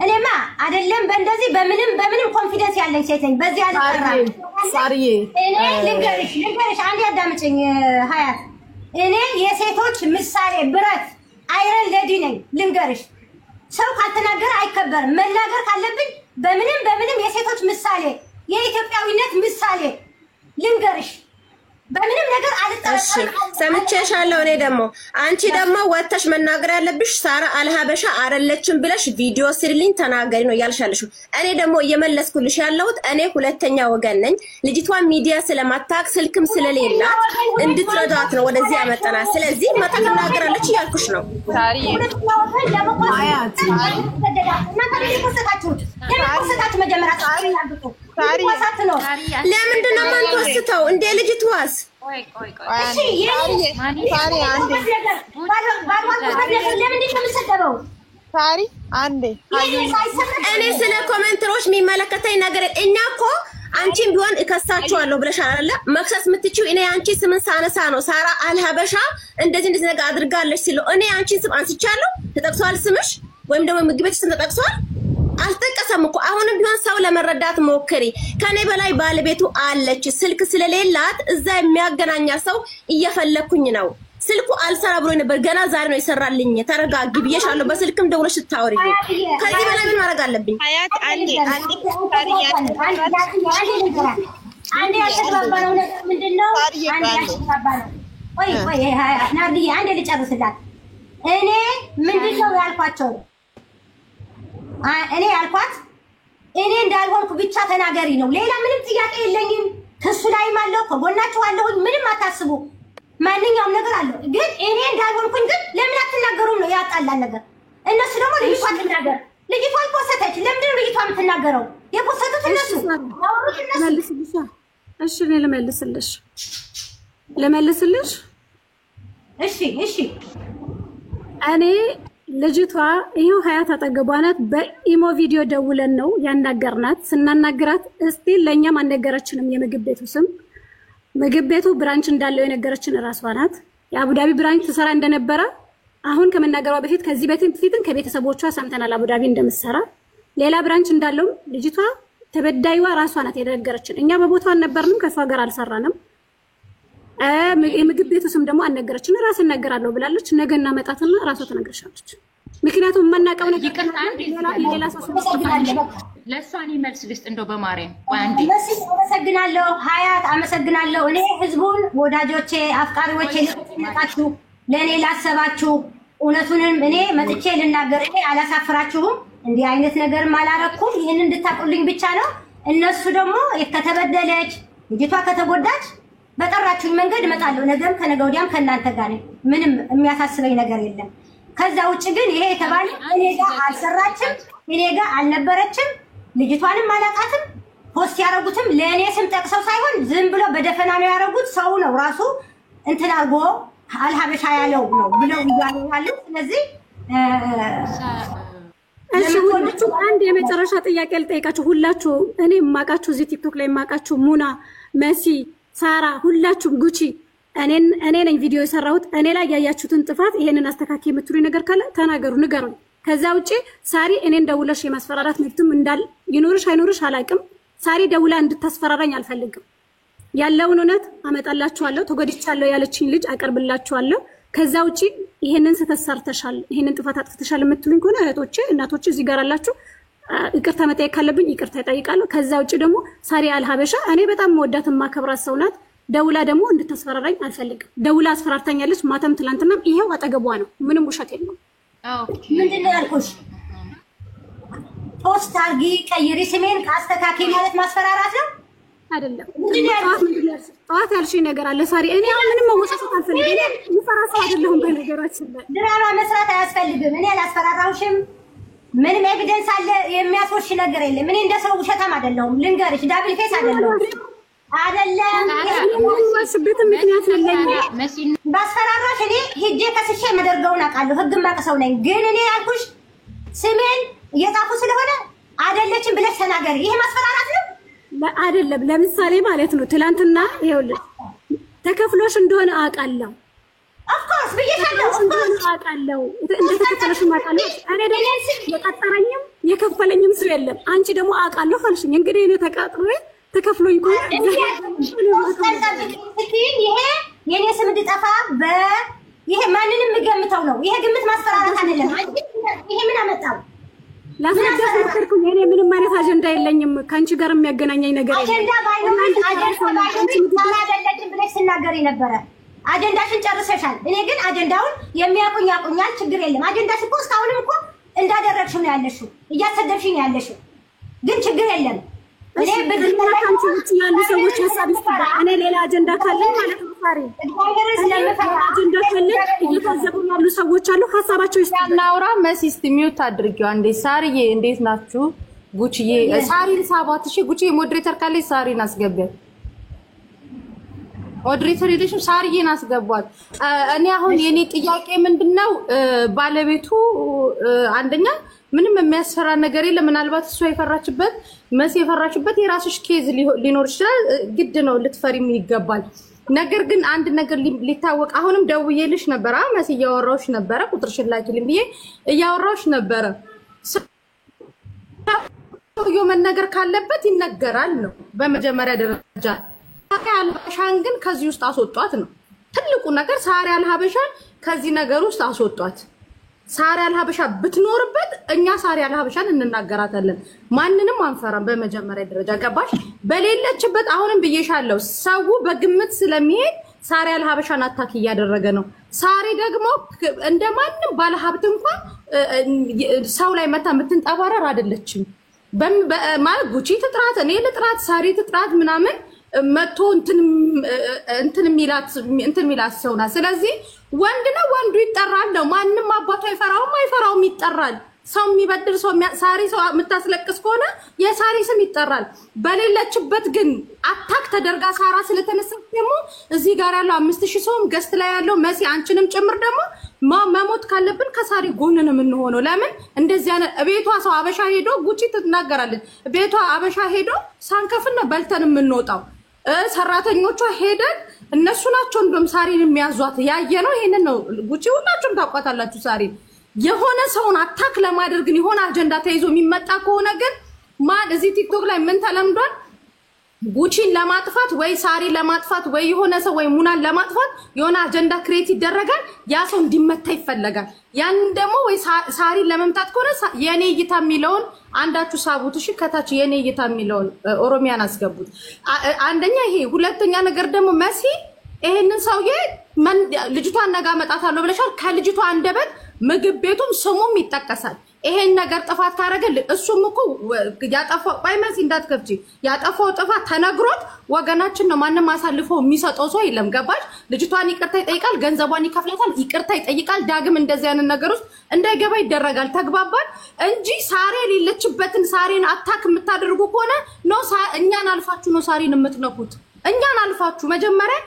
እኔማ አይደለም በእንደዚህ በምንም ኮንፊደንስ ያለኝ ሴት ነኝ። በዚህ አልቀራም። ሳርዬ እኔ ልንገርሽ አንዴ አዳምጪኝ ሀያት። እኔ የሴቶች ምሳሌ ብረት አይረን ሌዲ ነኝ። ልንገርሽ ሰው ካልተናገረ አይከበርም። መናገር ካለብኝ በምንም የሴቶች ምሳሌ የኢትዮጵያዊነት ምሳሌ ልንገርሽ። በምንም ነገር አልጠረጠርም። ሰምቼሻለሁ። እኔ ደግሞ አንቺ ደግሞ ወጥተሽ መናገር ያለብሽ ሳራ አልሀበሻ አይደለችም ብለሽ ቪዲዮ ስሪልኝ ተናገሪ ነው ያልሻለሽ። እኔ ደግሞ እየመለስኩልሽ ያለሁት እኔ ሁለተኛ ወገን ነኝ። ልጅቷን ሚዲያ ስለማታቅ ስልክም ስለሌላት እንድትረዳት ነው ወደዚህ ያመጣናል። ስለዚህ መጣ ትናገራለች እያልኩሽ ነው። ለምንድን ነው የማንተወስተው እንደ ልጅቷስ? እኔ ስለ ኮሜንተሮች የሚመለከተኝ ነገር እኛ እኮ አንቺን ቢሆን እከሳችኋለሁ ብለሻል አይደለ? መክሰስ የምትችይው እኔ አንቺ ስምን ሳነሳ ነው። ሳራ አልሀበሻ እንደዚህ ነገር አድርጋለች ሲሉ እኔ አንቺን ስም አንስቻለሁ። ተጠቅሷል ስምሽ ወይም ደግሞ ምግብ ስም ተጠቅሷል? አልጠቀሰም እኮ። አሁንም ቢሆን ሰው ለመረዳት ሞክሪ። ከኔ በላይ ባለቤቱ አለች። ስልክ ስለሌላት እዛ የሚያገናኛ ሰው እየፈለኩኝ ነው። ስልኩ አልሰራ ብሎ ነበር፣ ገና ዛሬ ነው ይሰራልኝ። ተረጋጊ ብዬሻለሁ። በስልክም ደውለሽ ስታወሪኝ ከዚህ በላይ ምን ማድረግ አለብኝ? አንዴ ያልተግባባነው ነገር ምንድነው? አንዴ ልጨርስላት። እኔ ምንድነው ያልኳቸው? እኔ ያልኳት እኔ እንዳልሆንኩ ብቻ ተናገሪ ነው። ሌላ ምንም ጥያቄ የለኝም። ከሱ ላይም አለው ከጎናችሁ አለሁኝ። ምንም አታስቡ። ማንኛውም ነገር አለው። ግን እኔ እንዳልሆንኩኝ ግን ለምን አትናገሩም ነው ያጣላል ነገር። እነሱ ደግሞ ልጅቷ ትናገር። ልጅቷ አልፖሰተች። ለምንድን ነው ልጅቷ የምትናገረው? የፖሰቱት እነሱ መልስልሽ። እሺ እኔ ልመልስልሽ። እሺ እኔ ልጅቷ ይሄው ሀያት አጠገቧ ናት። በኢሞ ቪዲዮ ደውለን ነው ያናገርናት። ስናናግራት እስቲ ለኛም አልነገረችንም የምግብ ቤቱ ስም። ምግብ ቤቱ ብራንች እንዳለው የነገረችን እራሷ ናት። የአቡዳቢ ብራንች ትሰራ እንደነበረ አሁን ከመናገሯ በፊት ከዚህ በፊትም ከቤተሰቦቿ ሰምተናል አቡዳቢ እንደምትሰራ። ሌላ ብራንች እንዳለው ልጅቷ ተበዳይዋ ራሷ ናት የነገረችን። እኛ በቦታው አልነበርንም፣ ከሷ ጋር አልሰራንም። የምግብ ቤቱ ስም ደግሞ አልነገረችን። ራስ እናገራለሁ ብላለች። ነገ እናመጣትና ራሷ ትነግርሻለች። ምክንያቱም የማናውቀው ነገር ሌላ ሰው ለእሷን መልስ ልስጥ እንደው በማርያም አንዴ። አመሰግናለሁ ሀያት፣ አመሰግናለሁ። እኔ ህዝቡን ወዳጆቼ፣ አፍቃሪዎቼ ልትነቃችሁ ለእኔ ላሰባችሁ እውነቱንም እኔ መጥቼ ልናገር። እኔ አላሳፍራችሁም። እንዲህ አይነት ነገርም አላረኩም። ይህን እንድታቁልኝ ብቻ ነው። እነሱ ደግሞ ከተበደለች ልጅቷ ከተጎዳች በጠራችሁኝ መንገድ እመጣለሁ። ነገም ከነገ ወዲያም ከእናንተ ጋር ነኝ። ምንም የሚያሳስበኝ ነገር የለም። ከዛ ውጭ ግን ይሄ የተባለ እኔ ጋር አልሰራችም፣ እኔ ጋር አልነበረችም፣ ልጅቷንም አላውቃትም። ፖስት ያደረጉትም ለእኔ ስም ጠቅሰው ሳይሆን ዝም ብሎ በደፈና ነው ያደረጉት። ሰው ነው ራሱ እንትን አድርጎ አልሀበሻ ያለው ነው ብለው ይያሉ። ስለዚህ እሺ ሁላችሁ አንድ የመጨረሻ ጥያቄ ልጠይቃችሁ። ሁላችሁ እኔ የማውቃችሁ እዚህ ቲክቶክ ላይ የማውቃችሁ ሙና፣ መሲ፣ ሳራ ሁላችሁም ጉቺ እኔ ነኝ ቪዲዮ የሰራሁት። እኔ ላይ ያያችሁትን ጥፋት ይሄንን አስተካክል የምትሉኝ ነገር ካለ ተናገሩ፣ ንገሩኝ። ከዛ ውጪ ሳሪ እኔን ደውለሽ የማስፈራራት መብትም እንዳል ይኖርሽ አይኖርሽ አላውቅም። ሳሪ ደውላ እንድታስፈራራኝ አልፈልግም። ያለውን እውነት አመጣላችኋለሁ። ተጎድቻለሁ ያለችኝ ልጅ አቀርብላችኋለሁ። ከዛ ውጪ ይሄንን ስተሰርተሻል፣ ይሄንን ጥፋት አጥፍተሻል የምትሉኝ ከሆነ እህቶቼ፣ እናቶቼ እዚህ ጋር አላችሁ፣ ይቅርታ መጠየቅ ካለብኝ ይቅርታ እጠይቃለሁ። ከዛ ውጪ ደግሞ ሳሪ አልሀበሻ እኔ በጣም መወዳት ማከብራት ሰው ናት። ደውላ ደግሞ እንድታስፈራራኝ አልፈልግም። ደውላ አስፈራርታኛለች። ማታም ትላንትናም ይሄው አጠገቧ ነው። ምንም ውሸት የለውም። ምንድነው ያልኩሽ? ፖስት አርጊ፣ ቀይሪ፣ ስሜን አስተካኪ ማለት ማስፈራራት ነው አይደለም። ጠዋት ያልሽኝ ነገር አለ ሳሪ። እኔ ምንም መወሳሰት አልፈልግም። እኔ ምፈራ ሰው አይደለሁም። በነገራችን ላይ ድራማ መስራት አያስፈልግም። እኔ አላስፈራራሁሽም። ምንም ኤቪደንስ አለ የሚያስወሽ ነገር የለም። እኔ እንደ ሰው ውሸታም አይደለሁም። ልንገርሽ፣ ዳብል ፌስ አይደለሁም። አይደለም ሽብት ምክንያት የለኝም። ባስፈራራሽ እኔ ሂጄ ከስሼ መደርገውን አውቃለሁ። ህግ ማቅ ሰው ነኝ። ግን እኔ ያልኩሽ ስሜን እየጻፉ ስለሆነ አይደለችም ብለሽ ተናገሪ። ይሄ ማስፈራራት ነው አይደለም። ለምሳሌ ማለት ነው ትላንትና ይኸውልህ ተከፍሎሽ እንደሆነ አውቃለሁ። ኦፍኮርስ ብዬሻለሁ። ኦፍኮርስ አውቃለሁ እንደተከፈለሽ አውቃለሁ። እኔ ደግሞ የቀጠረኝም የከፈለኝም ሰው የለም። አንቺ ደግሞ አውቃለሁ አልሽኝ። እንግዲህ እኔ ተቃጥሬ ተከፍሎኝ ከሆነ ይሄ የኔ ስም እንድጠፋ ይሄ ማንንም የምገምተው ነው። ይሄ ግምት ማስፈራራት አይደለም። ይሄ ምን አመጣው? ላስረዳሽ ሞከርኩኝ። እኔ ምንም አይነት አጀንዳ የለኝም። ከአንቺ ጋር የሚያገናኘኝ ነገር የለም። አጀንዳ ባይኖርሽ አይደለችም ብለሽ ስናገሪ ነበረ። አጀንዳሽን ጨርሰሻል። እኔ ግን አጀንዳውን የሚያውቁኝ ያውቁኛል። ችግር የለም። አጀንዳሽ እኮ እስካሁንም እኮ እንዳደረግሽው ነው ያለሽው፣ እያሰደብሽኝ ነው ያለሽው። ግን ችግር የለም። እኔ በድንካንቺ ውጭ ያሉ ሰዎች ሀሳብ ይስጣሉ። እኔ ሌላ አጀንዳ ካለኝ ማለት ነው ሳሪ አጀንዳ ካለኝ እየታዘቡ ያሉ ሰዎች አሉ። ሀሳባቸው ይስጣሉ። እናውራ። መሲስት ሚውት አድርጊው አንዴ። ሳሪዬ እንዴት ናችሁ? ጉቺዬ ሳሪን ሳባት። እሺ ጉቺዬ ሞዴሬተር ካለች ሳሪን አስገቢያት። ሞዴሬተር የለሽም? ሳሪዬን አስገቧት። እኔ አሁን የኔ ጥያቄ ምንድነው ባለቤቱ አንደኛ ምንም የሚያስፈራ ነገር የለም። ምናልባት እሷ የፈራችበት መሲ የፈራችበት የራስሽ ኬዝ ሊኖር ይችላል። ግድ ነው ልትፈሪም ይገባል። ነገር ግን አንድ ነገር ሊታወቅ አሁንም ደውዬልሽ ነበር። መሲ እያወራሁሽ ነበረ። ቁጥርሽን ላኪልኝ ብዬ እያወራሁሽ ነበረ። ሰውዬው መነገር ካለበት ይነገራል ነው በመጀመሪያ ደረጃ። ሳሪ አልሀበሻን ግን ከዚህ ውስጥ አስወጧት ነው ትልቁ ነገር። ሳሪ አልሀበሻን ከዚህ ነገር ውስጥ አስወጧት። ሳሪ አልሀበሻ ብትኖርበት እኛ ሳሪ አልሀበሻን እንናገራታለን። ማንንም አንፈራም። በመጀመሪያ ደረጃ ገባሽ? በሌለችበት አሁንም ብዬሻለሁ። ሰው በግምት ስለሚሄድ ሳሪ አልሀበሻን አታክ እያደረገ ነው። ሳሪ ደግሞ እንደማንም ባለሀብት እንኳን ሰው ላይ መታ የምትንጠባረር አይደለችም። ማለት ጉቺ ትጥራት፣ እኔ ልጥራት፣ ሳሪ ትጥራት ምናምን መቶ እንትን ሚላት ሰው ናት። ስለዚህ ወንድ ነው ወንዱ ይጠራል ነው። ማንም አባቱ አይፈራውም ይጠራል። ሰው የሚበድል ሰው ሳሪ ሰው የምታስለቅስ ከሆነ የሳሪ ስም ይጠራል። በሌለችበት ግን አታክ ተደርጋ ሳራ ስለተነሳች ደግሞ እዚህ ጋር ያለው 5000 ሰውም ገስት ላይ ያለው መሲ አንቺንም ጭምር ደግሞ መሞት ካለብን ከሳሪ ጎን ነው የምንሆነው። ለምን እንደዚህ አይነት ቤቷ ሰው አበሻ ሄዶ ጉቺ ትናገራለች። ቤቷ አበሻ ሄዶ ሳንከፍል ነው በልተን የምንወጣው። ሰራተኞቿ ሄደን እነሱ ናቸው እንደም ሳሪን የሚያዟት። ያየነው ይሄንን ነው። ጉቺ ሁላችሁም ታውቋታላችሁ። ሳሪ የሆነ ሰውን አታክ ለማድረግ የሆነ አጀንዳ ተይዞ የሚመጣ ከሆነ ግን ማን እዚህ ቲክቶክ ላይ ምን ተለምዷል? ጉቺን ለማጥፋት ወይ ሳሪ ለማጥፋት ወይ የሆነ ሰው ወይ ሙናን ለማጥፋት የሆነ አጀንዳ ክሬት ይደረጋል። ያ ሰው እንዲመታ ይፈለጋል። ያን ደግሞ ወይ ሳሪን ለመምታት ከሆነ የኔ እይታ የሚለውን አንዳችሁ ሳቡት። እሺ ከታች የኔ እይታ የሚለውን ኦሮሚያን አስገቡት። አንደኛ ይሄ። ሁለተኛ ነገር ደግሞ መሲ ይሄንን ሰውዬ ልጅቷን ነጋ መጣታለሁ ብለሻል። ከልጅቷ አንደበት ምግብ ቤቱም ስሙም ይጠቀሳል። ይሄን ነገር ጥፋት ካረገል እሱም እኮ ያጠፋው ባይመስ እንዳትከፍጂ ያጠፋው ጥፋት ተነግሮት ወገናችን ነው ማንንም አሳልፎ የሚሰጠው ሰው የለም ገባሽ ልጅቷን ይቅርታ ይጠይቃል ገንዘቧን ይከፍላታል ይቅርታ ይጠይቃል ዳግም እንደዚህ አይነት ነገር ውስጥ እንዳይገባ ይደረጋል ተግባባን እንጂ ሳሬ ሌለችበትን ሳሬን አታክ የምታደርጉ ከሆነ ነው እኛን አልፋችሁ ነው ሳሬን የምትነኩት እኛን አልፋችሁ መጀመሪያ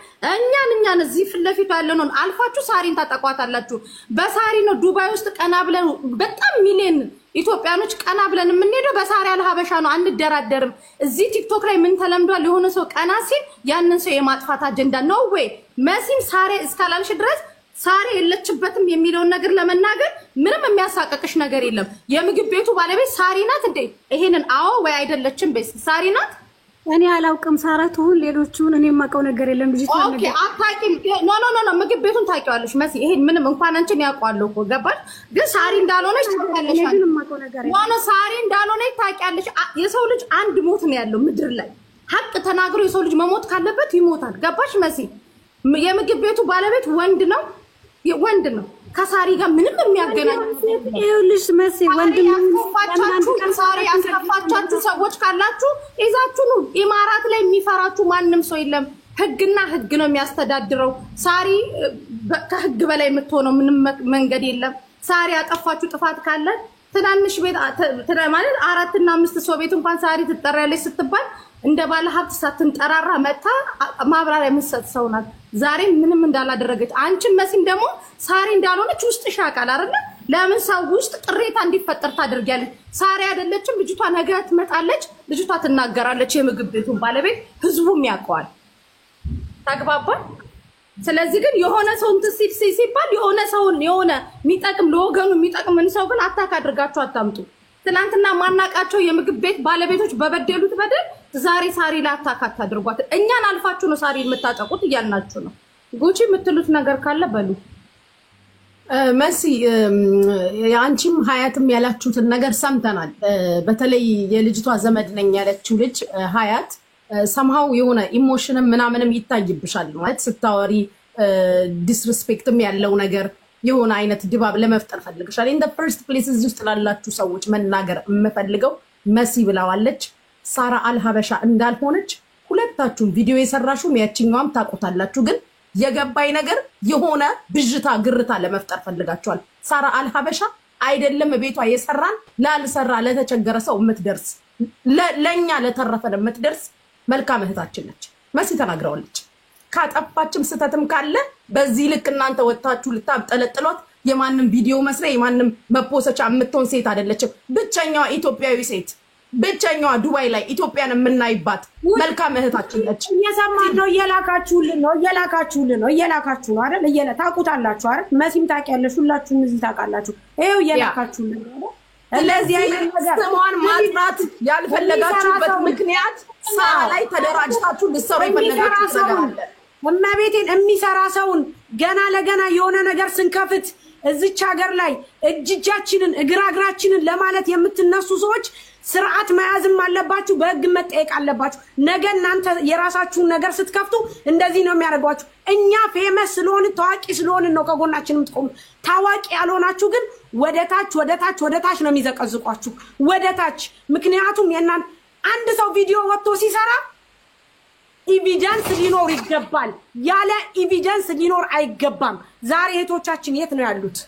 እኛን እዚህ ፍለፊቱ ያለነው አልፋችሁ ሳሪን ታጠቋታላችሁ በሳሪ ነው ዱባይ ውስጥ ቀና ብለን በጣም ሚሊዮን ኢትዮጵያኖች ቀና ብለን የምንሄደው በሳሪ አልሀበሻ ነው አንደራደርም እዚህ ቲክቶክ ላይ ምን ተለምዷል የሆነ ሰው ቀና ሲል ያንን ሰው የማጥፋት አጀንዳ ነው ወይ መሲም ሳሪ እስካላልሽ ድረስ ሳሪ የለችበትም የሚለውን ነገር ለመናገር ምንም የሚያሳቀቅሽ ነገር የለም የምግብ ቤቱ ባለቤት ሳሪ ናት እንዴ ይሄንን አዎ ወይ አይደለችም ቤት ሳሪ ናት እኔ አላውቅም ሳራቱን ሌሎቹን እኔ የማውቀው ነገር የለም ልጅ ታነገ ኦኬ አታውቂም ኖ ምግብ ቤቱን ታውቂዋለሽ መሲ ይሄን ምንም እንኳን አንቺን ያውቃለሁ እኮ ገባሽ ግን ሳሪ እንዳልሆነች ታውቂያለሽ ኖ ሳሪ እንዳልሆነች ታውቂያለሽ የሰው ልጅ አንድ ሞት ነው ያለው ምድር ላይ ሀቅ ተናግሮ የሰው ልጅ መሞት ካለበት ይሞታል ገባሽ መሲ የምግብ ቤቱ ባለቤት ወንድ ነው ከሳሪ ጋር ምንም የሚያገናኝ ይኸውልሽ መሲ ወንድም ሳሪ አስከፋቻችሁ ሰዎች ካላችሁ ይዛችሁ ነው ኢማራት ላይ የሚፈራችሁ ማንም ሰው የለም ህግና ህግ ነው የሚያስተዳድረው ሳሪ ከህግ በላይ የምትሆነው ምንም መንገድ የለም ሳሪ ያጠፋችሁ ጥፋት ካለ ትናንሽ ቤት ማለት 4 እና 5 ሰው ቤት እንኳን ሳሪ ትጠራለች ስትባል እንደ ባለ ሀብት ሳትንጠራራ መጣ ማብራሪያ የምትሰጥ ሰው ናት ዛሬ ምንም እንዳላደረገች አንቺም መሲም ደግሞ ሳሪ እንዳልሆነች ውስጥ ሻቃል አይደል ለምን ሰው ውስጥ ቅሬታ እንዲፈጠር ታደርጊያለሽ ሳሪ አይደለችም ልጅቷ ነገ ትመጣለች ልጅቷ ትናገራለች የምግብ ቤቱን ባለቤት ህዝቡም ያውቀዋል ተግባባን ስለዚህ ግን የሆነ ሰው እንትሲል ሲባል የሆነ ሰውን የሆነ የሚጠቅም ለወገኑ የሚጠቅምን ሰው ግን አታክ አድርጋችሁ አታምጡ ትናንትና ማናቃቸው የምግብ ቤት ባለቤቶች በበደሉት በደል ዛሬ ሳሪ ላይ አታክ አታድርጓት እኛን አልፋችሁ ነው ሳሪ የምታጠቁት እያልናችሁ ነው ጉቺ የምትሉት ነገር ካለ በሉ መሲ አንቺም ሀያትም ያላችሁትን ነገር ሰምተናል በተለይ የልጅቷ ዘመድ ነኝ ያለችው ልጅ ሀያት ሰምሃው የሆነ ኢሞሽንም ምናምንም ይታይብሻል ማለት ስታወሪ ዲስሪስፔክትም ያለው ነገር የሆነ አይነት ድባብ ለመፍጠር ፈልግሻል in the first place እዚህ ውስጥ ላላችሁ ሰዎች መናገር የምፈልገው መሲ ብላዋለች ሳራ አልሀበሻ እንዳልሆነች ሁለታችሁም ቪዲዮ የሰራሹም ያቺኛውም ታቆታላችሁ ግን የገባይ ነገር የሆነ ብጅታ ግርታ ለመፍጠር ፈልጋችኋል ሳራ አልሀበሻ አይደለም ቤቷ የሰራን ላልሰራ ለተቸገረ ሰው የምትደርስ ለኛ ለተረፈን የምትደርስ መልካም እህታችን ነች መሲ ተናግራለች ካጠፋችም ስተትም ካለ በዚህ ልክ እናንተ ወጣችሁ ልታብጠለጥሏት የማንንም ቪዲዮ መስሪያ የማንንም መፖሰቻ የምትሆን ሴት አይደለችም ብቸኛዋ ኢትዮጵያዊ ሴት ብቸኛዋ ዱባይ ላይ ኢትዮጵያን የምናይባት መልካም እህታችን ነች እየሰማን ነው እየላካችሁልን ነው አይደል ታውቁታላችሁ አይደል መሲም ታውቂያለሽ ሁላችሁም እዚህ ታውቃላችሁ ይሄው እየላካችሁልን ነው ስለዚህ አይነት ነገር ስሟን ማጥራት ያልፈለጋችሁበት ምክንያት ሳራ ላይ ተደራጅታችሁ ልትሰሩ ይፈልጋችሁ ነገር አለ እመቤቴን የሚሰራ ሰውን ገና ለገና የሆነ ነገር ስንከፍት እዚች ሀገር ላይ እጅጃችንን እግራግራችንን ለማለት የምትነሱ ሰዎች ስርዓት መያዝም አለባችሁ በህግ መጠየቅ አለባችሁ ነገ እናንተ የራሳችሁን ነገር ስትከፍቱ እንደዚህ ነው የሚያደርጓችሁ እኛ ፌመስ ስለሆነ ታዋቂ ስለሆነ ነው ከጎናችንም ትቆሙ ታዋቂ ያልሆናችሁ ግን ወደታች ነው የሚዘቀዝቋችሁ ወደታች ምክንያቱም የናን አንድ ሰው ቪዲዮ ወጥቶ ሲሰራ ኤቪደንስ ሊኖር ይገባል ያለ ኤቪደንስ ሊኖር አይገባም ዛሬ እህቶቻችን የት ነው ያሉት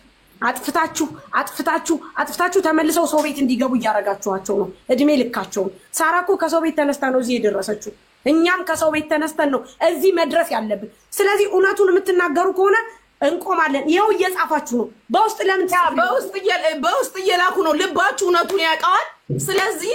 አጥፍታችሁ ተመልሰው ሰው ቤት እንዲገቡ ያረጋችኋቸው ነው እድሜ ልካቸው ሳራኮ ከሰው ቤት ተነስታ ነው እዚህ የደረሰችው እኛም ከሰው ቤት ተነስተን ነው እዚህ መድረስ ያለብን ስለዚህ እውነቱን የምትናገሩ ከሆነ እንቆማለን ይሄው እየጻፋችሁ ነው በውስጥ ለምን በውስጥ እየላኩ ነው ልባችሁ እውነቱን ያውቃል ስለዚህ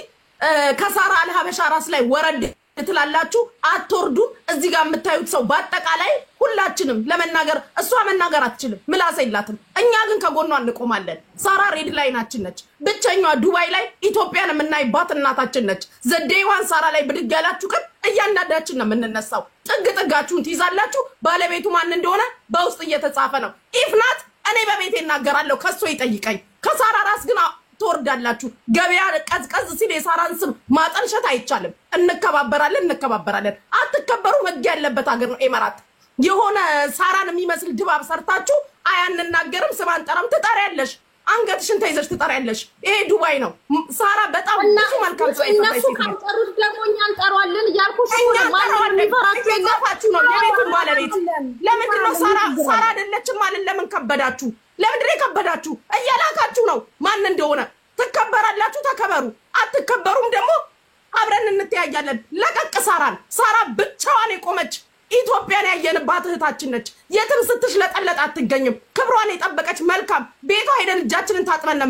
ከሳራ አልሀበሻ ራስ ላይ ወረድ ትላላችሁ አትወርዱ እዚህ ጋር የምታዩት ሰው በአጠቃላይ ሁላችንም ለመናገር እሷ መናገር አትችልም ምላስ የላትም እኛ ግን ከጎኗ እንቆማለን ሳራ ሬድ ላይናችን ነች ብቸኛዋ ዱባይ ላይ ኢትዮጵያን የምናይባት እናታችን ነች ዘዴዋን ሳራ ላይ ብድግ ያላችሁ ግን እያንዳንዳችን ነው የምንነሳው ጥጋችሁን ትይዛላችሁ ባለቤቱ ማን እንደሆነ በውስጥ እየተጻፈ ነው ኢፍናት እኔ በቤቴ እናገራለሁ ከሶ ይጠይቀኝ ከሳራ ራስ ግን ተወርዳላችሁ ገበያ ቀዝቀዝ ሲል የሳራን ስም ማጠልሸት አይቻልም እንከባበራለን አትከበሩ ህግ ያለበት ሀገር ነው ኢማራት የሆነ ሳራን የሚመስል ድባብ ሰርታችሁ አያንናገርም ስማን ጠረም ትጠሪያለሽ አንገትሽን ተይዘሽ ትጠሪያለሽ። ይሄ ዱባይ ነው። ሳራ በጣም ብዙ መልካም ሰው እነሱ ካልጠሩት ደግሞ እኛ እንጠራዋለን እያልኩሽ ነው። ማንም ይፈራችሁ ነው የቤቱን ባለቤት። ለምንድን ነው ሳራ አይደለችም ማለት ለምን ከበዳችሁ? ለምንድን ነው የከበዳችሁ? እያላካችሁ ነው ማን እንደሆነ። ትከበራላችሁ፣ ተከበሩ። አትከበሩም ደግሞ አብረን እንተያያለን። ለቀቅ ሳራ ብቻዋን የቆመች ኢትዮጵያን ያየንባት እህታችን ነች። የትም ስትሽለጠለጥ አትገኝም። ክብሯን የጠበቀች መልካም ቤቷ ሄደን እጃችንን ታጥበን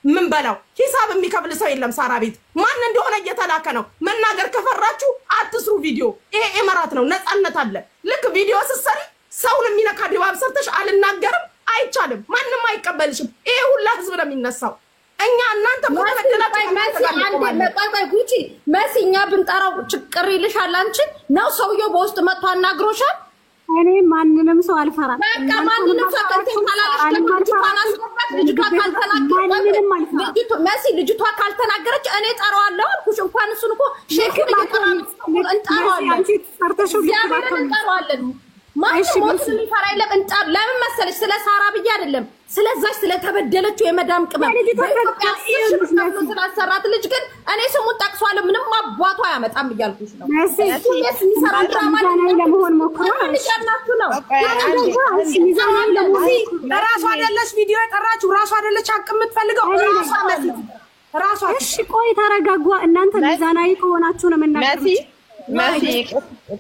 ምን በላው። ሂሳብ የሚከፍል ሰው የለም ሳራ ቤት። ማን እንደሆነ እየተላከ ነው። መናገር ከፈራችሁ አትስሩ ቪዲዮ። ይሄ ኤመራት ነው፣ ነፃነት አለ። ልክ ቪዲዮ ስትሰሪ ሰውን የሚነካ ድባብ ሰርተሽ አልናገርም አይቻልም። ማንም አይቀበልሽም። ይሄ ሁላ ህዝብ ነው የሚነሳው። እኛ እናንተ ጉቺ መሲኛ ብንጠራው ችግር ይልሻል አንቺ ነው? ሰውየው በውስጥ መጥቶ አናግሮሻል? እኔ ማንንም ሰው አልፈራም። በቃ ማንንም ሰው ልጅቷ ካልተናገረች እኔ ጠራዋለሁ አልኩሽ። እንኳን እሱን እኮ ሼክን እንጠራዋለን። ማንም ሞት የሚፈራ የለም። ለምን መሰለሽ? ስለ ሳራ ብዬ አይደለም፣ ስለዛች ስለተበደለችው የመዳም ቅመም በኢትዮጵያ ስላሰራት ልጅ ግን እኔ ስሙን ጠቅሷለሁ። ምንም አባቷ ያመጣም እያልኩሽ ነው። የሚሰራ ድራማ ለመሆን ሞክሮ ነው። ራሷ አይደለች ቪዲዮ የጠራችሁ፣ ራሷ አይደለች ሀቅ የምትፈልገው ራሷ። እሺ ቆይ ተረጋጓ እናንተ። ሚዛናዊ ከሆናችሁ ነው የምናገረው። መሲ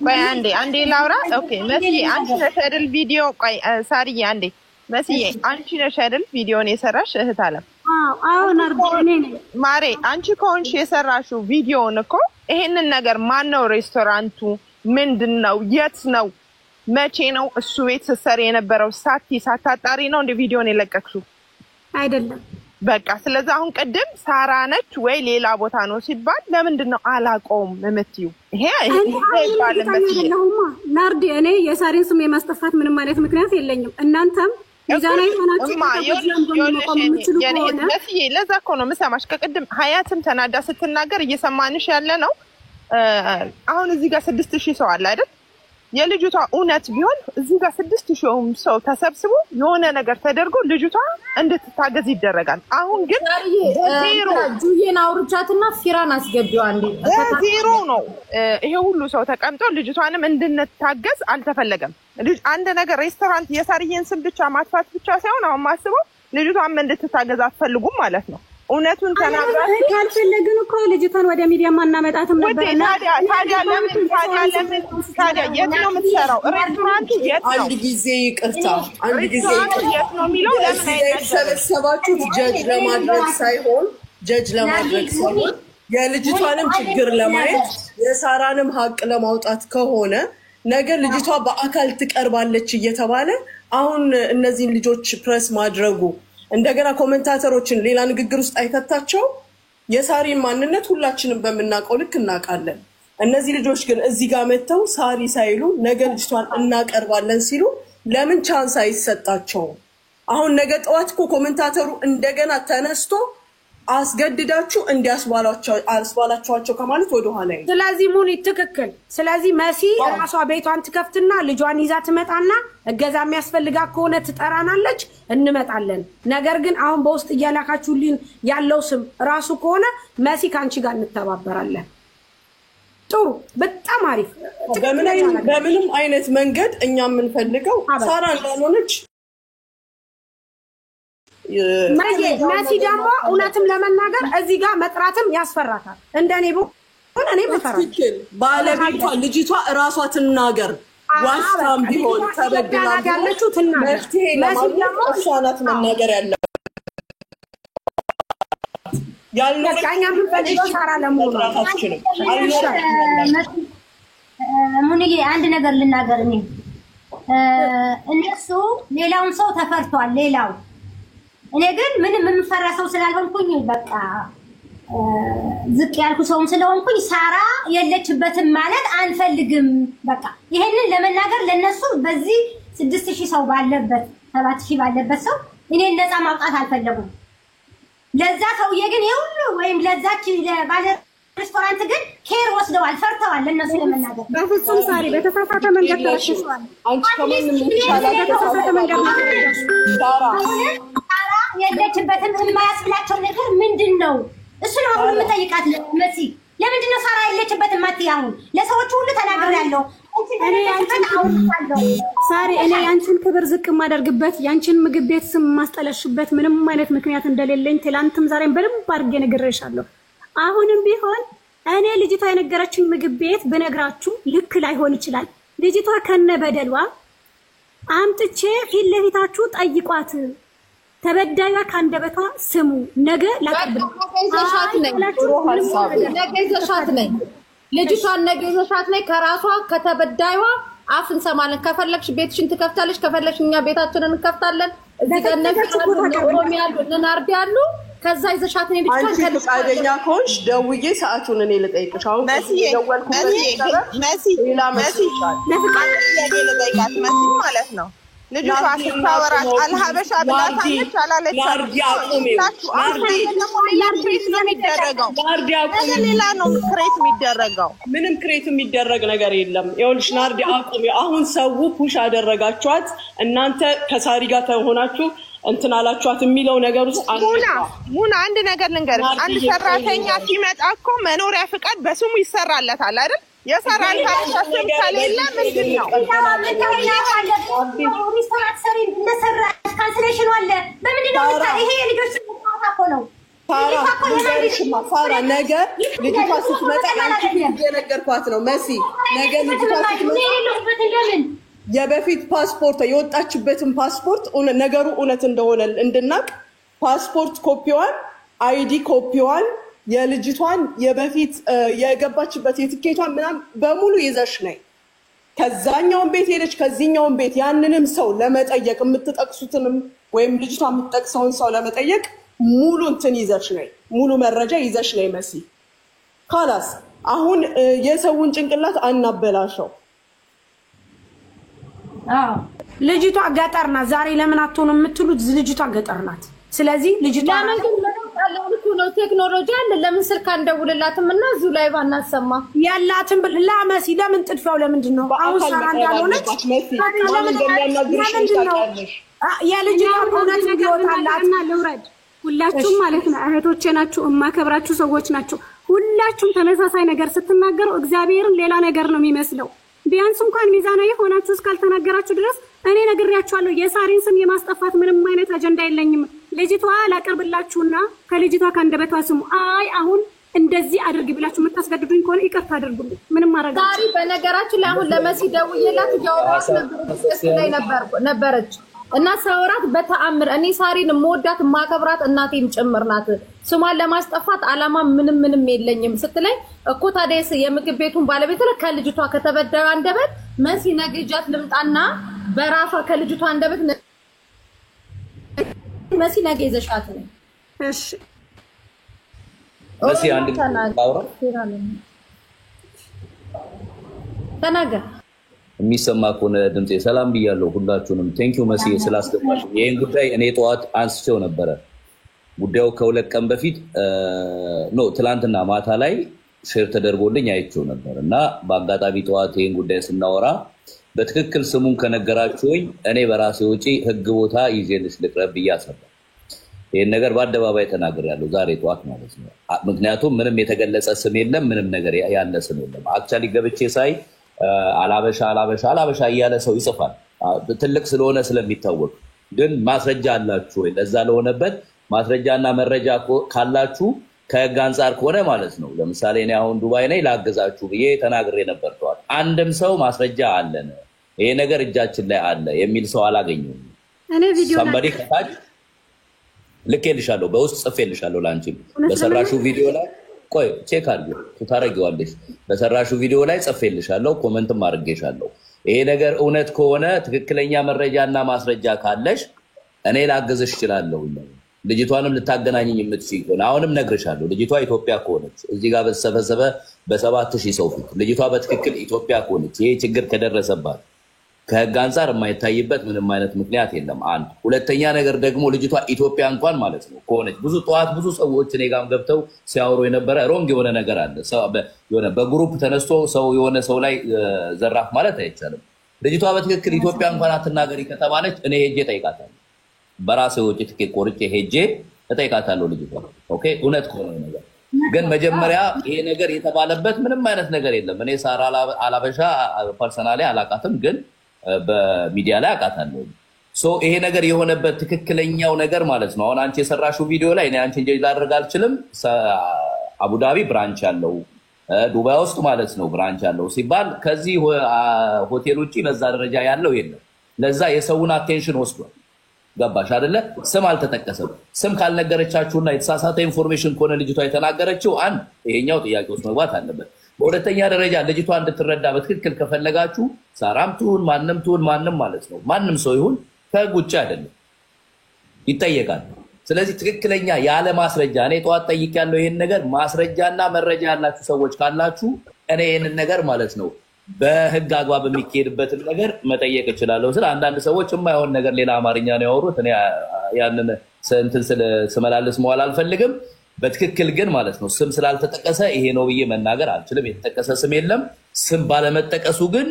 ቆይ አንዴ ላውራ። ኦኬ መሲ አንቺ ነሽ አይደል ቪዲዮ? ቆይ ሳሪዬ አንዴ መሲ አንቺ ነሽ አይደል ቪዲዮን የሰራሽ እህት አለም? አዎ ናርዲ እኔ ነኝ ማሬ። አንቺ ከሆንሽ የሰራሽው ቪዲዮን እኮ ይሄንን ነገር ማን ነው? ሬስቶራንቱ ምንድነው? የት ነው? መቼ ነው እሱ ቤት ስትሰሪ የነበረው? ሳታጣሪ ነው እንደ ቪዲዮን የለቀቅሽው? አይደለም በቃ ስለዚህ አሁን ቅድም ሳራ ነች ወይ ሌላ ቦታ ነው ሲባል ለምንድን ነው አላቆም የምትይው? ይሄ ናርዲ እኔ የሳሪን ስም የማስጠፋት ምንም ማለት ምክንያት የለኝም። እናንተም ሚዛናዊ ሆናችሁ ለዛ እኮ ነው የምሰማሽ። ከቅድም ሀያትም ተናዳ ስትናገር እየሰማንሽ ያለ ነው። አሁን እዚህ ጋር 6000 ሰው አለ አይደል? የልጅቷ እውነት ቢሆን እዚህ ጋር 6000 ሰው ተሰብስቦ የሆነ ነገር ተደርጎ ልጅቷ እንድትታገዝ ይደረጋል። አሁን ግን ዜሮ ጁዬን አውርቻትና ፊራን አስገቢው አንዴ ዜሮ ነው። ይሄ ሁሉ ሰው ተቀምጦ ልጅቷንም እንድንታገዝ አልተፈለገም። አንድ ነገር ሬስቶራንት የሳርዬን ስም ብቻ ማጥፋት ብቻ ሳይሆን አሁን ማስበው ልጅቷም እንድትታገዝ አትፈልጉም ማለት ነው። እውነቱን ተናግራችሁ ካልፈለግን እኮ ልጅቷን ወደ ሚዲያ ማናመጣትም ነበር። ታዲያ የት ነው የምትሰራው? ሬስቶራንቱ የት ነው? አንድ ጊዜ ይቅርታ የት ነው የሚለው ለምን የተሰበሰባችሁት ጀጅ ለማድረግ ሳይሆን የልጅቷንም ችግር ለማየት የሳራንም ሀቅ ለማውጣት ከሆነ ነገ ልጅቷ በአካል ትቀርባለች እየተባለ አሁን እነዚህን ልጆች ፕሬስ ማድረጉ እንደገና ኮሜንታተሮችን ሌላ ንግግር ውስጥ አይከታቸው። የሳሪን ማንነት ሁላችንም በመናቀው ልክ እናቃለን። እነዚህ ልጆች ግን እዚህ ጋር መተው ሳሪ ሳይሉ ነገ ልጅቷን እናቀርባለን ሲሉ ለምን ቻንስ አይሰጣቸው? አሁን ነገ ጠዋት እኮ ኮሜንታተሩ እንደገና ተነስቶ አስገድዳችሁ እንዲያስባላችኋቸው ከማለት ወደ ኋላ ነው። ስለዚህ ሙኒ ትክክል። ስለዚህ መሲ ራሷ ቤቷን ትከፍትና ልጇን ይዛ ትመጣና እገዛ የሚያስፈልጋ ከሆነ ትጠራናለች፣ እንመጣለን። ነገር ግን አሁን በውስጥ እያላካችሁልን ያለው ስም ራሱ ከሆነ መሲ ካንቺ ጋር እንተባበራለን። ጥሩ፣ በጣም አሪፍ። በምንም አይነት መንገድ እኛ የምንፈልገው ሳራ እንዳልሆነች መሲ ደግሞ እውነትም ለመናገር እዚህ ጋር መጥራትም ያስፈራታል። እንደኔ ቢሆን እኔ በፈራች ባለቤቷ ልጅቷ እራሷ ትናገር። ዋስታም ቢሆን ተበድላ ያለችው ትናገር። መሲ ደግሞ እሷ ናት መናገር ያለባት። ያልነቃኛ ምንፈልገው ሳራ ለመሆኑ ሙኒዬ አንድ ነገር ልናገር። እነሱ ሌላውን ሰው ተፈርቷል። ሌላው እኔ ግን ምንም የምፈራ ሰው ስላልሆንኩኝ በቃ ዝቅ ያልኩ ሰውም ስለሆንኩኝ ሳራ የለችበትም ማለት አንፈልግም። በቃ ይሄንን ለመናገር ለነሱ በዚህ 6000 ሰው ባለበት 7000 ባለበት ሰው እኔን ነፃ ማውጣት አልፈለጉም። ለዛ ሰውዬ ግን ይሁሉ ወይም ለዛች ባለ ሬስቶራንት ግን ኬር ወስደዋል፣ ፈርተዋል ለነሱ ለመናገር። በፍጹም ሳሪ በተሳሳተ መንገድ ተረሽቷል። አንቺ ከማንም ይሻላል። በተሳሳተ መንገድ የለችበትም የማያስብላቸው ነገር ምንድነው? እሱ ነው አሁን የምጠይቃት መሲ። ለምንድን ነው ሳራ የለችበትም አትያው? ለሰዎች ሁሉ ተናግሬያለሁ። ሳሪ እኔ ያንቺን ክብር ዝቅ ማደርግበት ያንቺን ምግብ ቤት ስም ማስጠለሽበት ምንም አይነት ምክንያት እንደሌለኝ ትላንትም ዛሬም በደንብ አድርጌ ነግሬሻለሁ። አሁንም ቢሆን እኔ ልጅቷ የነገረችኝ ምግብ ቤት ብነግራችሁ ልክ ላይሆን ይችላል። ልጅቷ ከነበደሏ አምጥቼ ፊት ለፊታችሁ ጠይቋት። ተበዳይዋ ካንደበቷ ስሙ። ነገ ለቀብዛሻት ነኝ ልጅቷን ነገ ይዘሻት ነኝ። ከራሷ ከተበዳይዋ አፍ እንሰማለን። ከፈለግሽ ቤትሽን ትከፍታለሽ፣ ከፈለግሽ እኛ ቤታችንን እንከፍታለን። እዚህ ጋር ነፍሮሚ ያሉ እናርዲ ያሉ ከዛ ይዘሻት ነኝ። ልጅቷን ፈቃደኛ ከሆንሽ ደውዬ ሰዓቱን እኔ ልጠይቅሽ። አሁን ደወልኩበት ለጠይቃት መሲ ማለት ነው። ልጅቷ ስታወራት አልሀበሻ ብላታለች አላለች? ሌላ ነው ክሬት የሚደረገው። ምንም ክሬት የሚደረግ ነገር የለም። ይኸውልሽ ናርዲ አቁሚ። አሁን ሰው ፑሽ አደረጋችኋት እናንተ ከሳሪ ጋር ተሆናችሁ እንትን አላችኋት የሚለው ነገር ውስጥ ሙና አንድ ነገር ልንገርሽ። አንድ ሰራተኛ ሲመጣ እኮ መኖሪያ ፍቃድ በስሙ ይሰራለታል አይደል? የሰራል ካለሽም ከሌለ ምንድን ነው ሪስቶራንት ሰሪ እንደሰራሽ ካንስሌሽን አለ። በምንድን ነው ይሄ ልጆች ታቆ ነው ፋራ ነገ ልጅቷ ስትመጣ አንቺ እየነገርኳት ነው መሲ። ነገ ልጅቷ ስትመጣ የበፊት ፓስፖርት የወጣችበትን ፓስፖርት ነገሩ እውነት እንደሆነ እንድናቅ ፓስፖርት ኮፒዋን፣ አይዲ ኮፒዋን፣ የልጅቷን የበፊት የገባችበት የትኬቷን ምናምን በሙሉ ይዘሽ ነይ። ከዛኛውን ቤት ሄደች ከዚህኛውን ቤት ያንንም ሰው ለመጠየቅ የምትጠቅሱትንም ወይም ልጅቷ የምትጠቅሰውን ሰው ለመጠየቅ ሙሉ እንትን ይዘሽ ነይ፣ ሙሉ መረጃ ይዘሽ ነይ መሲ። ካላስ አሁን የሰውን ጭንቅላት አናበላሸው። ልጅቷ ገጠር ናት። ዛሬ ለምን አትሆንም የምትሉት ልጅቷ ገጠር ናት። ስለዚህ ልጅቷ ነው ቴክኖሎጂ አለ። ለምን ስልክ አንደውልላትም እና እዚሁ ላይ ባናሰማ ያላትን ለመሲ ለምን ጥድፋው ለምንድን ነው አሁን ሰራ እንዳልሆነች የልጅቷ እውነት ይወጣላትና ልውረድ። ሁላችሁም ማለት ነው እህቶቼ ናችሁ፣ እማከብራችሁ ሰዎች ናችሁ። ሁላችሁም ተመሳሳይ ነገር ስትናገሩ እግዚአብሔርን ሌላ ነገር ነው የሚመስለው። ቢያንስ እንኳን ሚዛናዊ ሆናችሁ እስካልተናገራችሁ ድረስ እኔ ነግሬያችኋለሁ። የሳሪን ስም የማስጠፋት ምንም አይነት አጀንዳ የለኝም። ልጅቷ ላቀርብላችሁና ከልጅቷ ካንደበቷ ስሙ። አይ አሁን እንደዚህ አድርግ ብላችሁ የምታስገድዱኝ ከሆነ ይቅርታ አድርጉልኝ። ምንም ማረጋ ሳሪ በነገራችን ላይ አሁን ለመሲ ደውዬላት እያወራች ነበረች እና ሳወራት በተአምር እኔ ሳሪን የምወዳት የማከብራት እናቴም ጭምር ናት። ስሟን ለማስጠፋት አላማ ምንም የለኝም ስትለኝ እኮ ታዲያ የምግብ ቤቱን ባለቤት ከልጅቷ ከተበዳዩ አንደበት መሲ ነገ ይዣት ልምጣና በራሷ ከልጅቷ አንደበት መሲ ነገ ይዘሻት ነው። እሺ መሲ አንድ ተናገር። የሚሰማ ከሆነ ድምጼ ሰላም ብያለሁ ሁላችሁንም። ቴንኪው መሲ ስላስገባሽ። ይሄን ጉዳይ እኔ ጠዋት አንስቼው ነበረ። ጉዳዩ ከሁለት ቀን በፊት ትላንትና ማታ ላይ ሼር ተደርጎልኝ አይቼው ነበር እና በአጋጣሚ ጠዋት ይሄን ጉዳይ ስናወራ በትክክል ስሙን ከነገራችሁኝ እኔ በራሴ ወጪ ህግ ቦታ ይዤልሽ ልቅረብ ብያሰበ ይሄን ነገር በአደባባይ ተናግሬያለሁ ዛሬ ጠዋት ማለት ነው። ምክንያቱም ምንም የተገለጸ ስም የለም፣ ምንም ነገር ያለ ስም የለም። አክቹአሊ ገብቼ ሳይ አላበሻ እያለ ሰው ይጽፋል ትልቅ ስለሆነ ስለሚታወቅ። ግን ማስረጃ አላችሁ ወይ? ለዛ ለሆነበት ማስረጃና መረጃ ካላችሁ ከህግ አንፃር ከሆነ ማለት ነው። ለምሳሌ እኔ አሁን ዱባይ ነኝ ላገዛችሁ ብዬ ተናግሬ ነበር ጠዋት። አንድም ሰው ማስረጃ አለን ይሄ ነገር እጃችን ላይ አለ የሚል ሰው አላገኘሁም። እኔ ቪዲዮ ሰምበዲ ከታች ልኬልሻለሁ፣ በውስጥ ጽፌልሻለሁ። ላንቺ በሰራሹ ቪዲዮ ላይ ቆይ ቼክ አድርጊው ታረጋዋለሽ። በሰራሹ ቪዲዮ ላይ ጽፌልሻለሁ፣ ኮሜንትም አድርጌሻለሁ። ይሄ ነገር እውነት ከሆነ ትክክለኛ መረጃና ማስረጃ ካለሽ እኔ ላገዝሽ እችላለሁ። ልጅቷንም ልታገናኘኝ የምትችይ ከሆነ አሁንም ነግርሻለሁ። ልጅቷ ኢትዮጵያ ከሆነች እዚህ ጋር በተሰበሰበ በ7000 ሰው ፊት ልጅቷ በትክክል ኢትዮጵያ ከሆነች ይሄ ችግር ከደረሰባት ከህግ አንፃር የማይታይበት ምንም አይነት ምክንያት የለም። አንድ ሁለተኛ ነገር ደግሞ ልጅቷ ኢትዮጵያ እንኳን ማለት ነው ከሆነች ብዙ ሰዎች እኔ ጋርም ገብተው ሲያወሩ የነበረ ሮንግ የሆነ ነገር አለ። የሆነ በግሩፕ ተነስቶ ሰው የሆነ ሰው ላይ ዘራፍ ማለት አይቻልም። ልጅቷ በትክክል ኢትዮጵያ እንኳን አትናገሪ ከተባለች እኔ ሄጄ ጠይቃታለሁ። በራሴ ወጪ ትኬት ቆርጬ ሄጄ እጠይቃታለሁ ልጅቷ። ኦኬ እውነት ከሆነ ነገር ግን መጀመሪያ ይሄ ነገር የተባለበት ምንም አይነት ነገር የለም። እኔ ሳራ አላበሻ ፐርሰናሊ አላቃትም፣ ግን በሚዲያ ላይ አቃታለሁ። ሶ ይሄ ነገር የሆነበት ትክክለኛው ነገር ማለት ነው። አሁን አንቺ የሰራሽው ቪዲዮ ላይ እኔ አንቺን ጀጅ ላደርግ አልችልም። አቡዳቢ ብራንች ያለው ዱባይ ውስጥ ማለት ነው ብራንች ያለው ሲባል ከዚህ ሆቴል ውጪ በዛ ደረጃ ያለው የለም። ለዛ የሰውን አቴንሽን ወስዷል። ገባሽ አይደለ? ስም አልተጠቀሰም። ስም ካልነገረቻችሁና የተሳሳተ ኢንፎርሜሽን ከሆነ ልጅቷ የተናገረችው አንድ ይሄኛው ጥያቄ ውስጥ መግባት አለበት። በሁለተኛ ደረጃ ልጅቷ እንድትረዳ በትክክል ከፈለጋችሁ ሳራም ትሁን ማንም ማለት ነው ማንም ሰው ይሁን ከህግ ውጭ አይደለም ይጠየቃል። ስለዚህ ትክክለኛ ያለ ማስረጃ እኔ ጠዋት ጠይቄያለሁ። ይሄን ነገር ማስረጃና መረጃ ያላችሁ ሰዎች ካላችሁ እኔ ይሄንን ነገር ማለት ነው በህግ አግባብ የሚካሄድበትን ነገር መጠየቅ እችላለሁ። ስለ አንዳንድ ሰዎች የማይሆን ነገር ሌላ አማርኛ ነው ያወሩት። እኔ ያንን እንትን ስመላለስ መዋል አልፈልግም። በትክክል ግን ማለት ነው ስም ስላልተጠቀሰ ይሄ ነው ብዬ መናገር አልችልም። የተጠቀሰ ስም የለም። ስም ባለመጠቀሱ ግን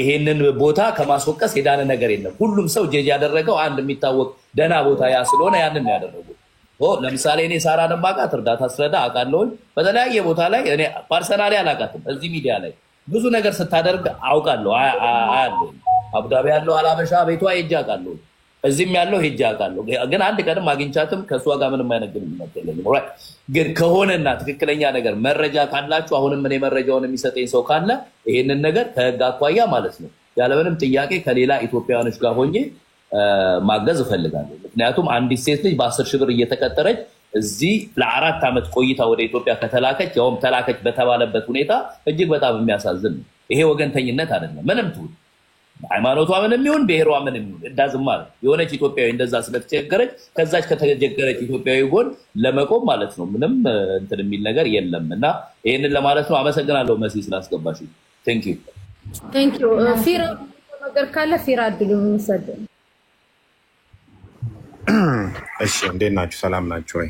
ይሄንን ቦታ ከማስወቀስ የዳነ ነገር የለም። ሁሉም ሰው ጀጅ ያደረገው አንድ የሚታወቅ ደና ቦታ ያ ስለሆነ ያንን ያደረጉት። ለምሳሌ እኔ ሳራን ማቃት እርዳታ ስረዳ አውቃለሁ። በተለያየ ቦታ ላይ እኔ ፐርሰናሊ አላውቃትም። እዚህ ሚዲያ ላይ ብዙ ነገር ስታደርግ አውቃለሁ አያለሁ። አቡዳቢ ያለው አላበሻ ቤቷ ሄጄ አውቃለሁ። እዚህም ያለው ሄጄ አውቃለሁ። ግን አንድ ቀንም አግኝቻትም ከሷ ጋር ምንም አይነት ግንኙነት የለኝም። ኦራይት ግን ከሆነና ትክክለኛ ነገር መረጃ ካላችሁ አሁንም እኔ መረጃውን የሚሰጠኝ ሰው ካለ ይሄንን ነገር ከህግ አኳያ ማለት ነው ያለምንም ጥያቄ ከሌላ ኢትዮጵያውያኖች ጋር ሆኜ ማገዝ እፈልጋለሁ። ምክንያቱም አንዲት ሴት ልጅ በ10 ሺህ ብር እየተቀጠረች እዚህ ለ4 ዓመት ቆይታ ወደ ኢትዮጵያ ከተላከች ያውም ተላከች በተባለበት ሁኔታ እጅግ በጣም የሚያሳዝን ነው። ይሄ ወገንተኝነት አይደለም። ምንም ትሁን ሃይማኖቷ ምንም ይሁን ብሔሯ ምንም ይሁን እንዳዝማ የሆነች ኢትዮጵያዊ እንደዛ ስለተቸገረች ከዛች ከተቸገረች ኢትዮጵያዊ ጎን ለመቆም ማለት ነው ምንም እንትን የሚል ነገር የለም። እና ይሄንን ለማለት ነው። አመሰግናለሁ መሲ ስላስገባሽ። ቴንክ ዩ ፊራ ነገር ካለ ፊራ አድሉን እንሰድ። እሺ እንዴት ናችሁ? ሰላም ናችሁ ወይ?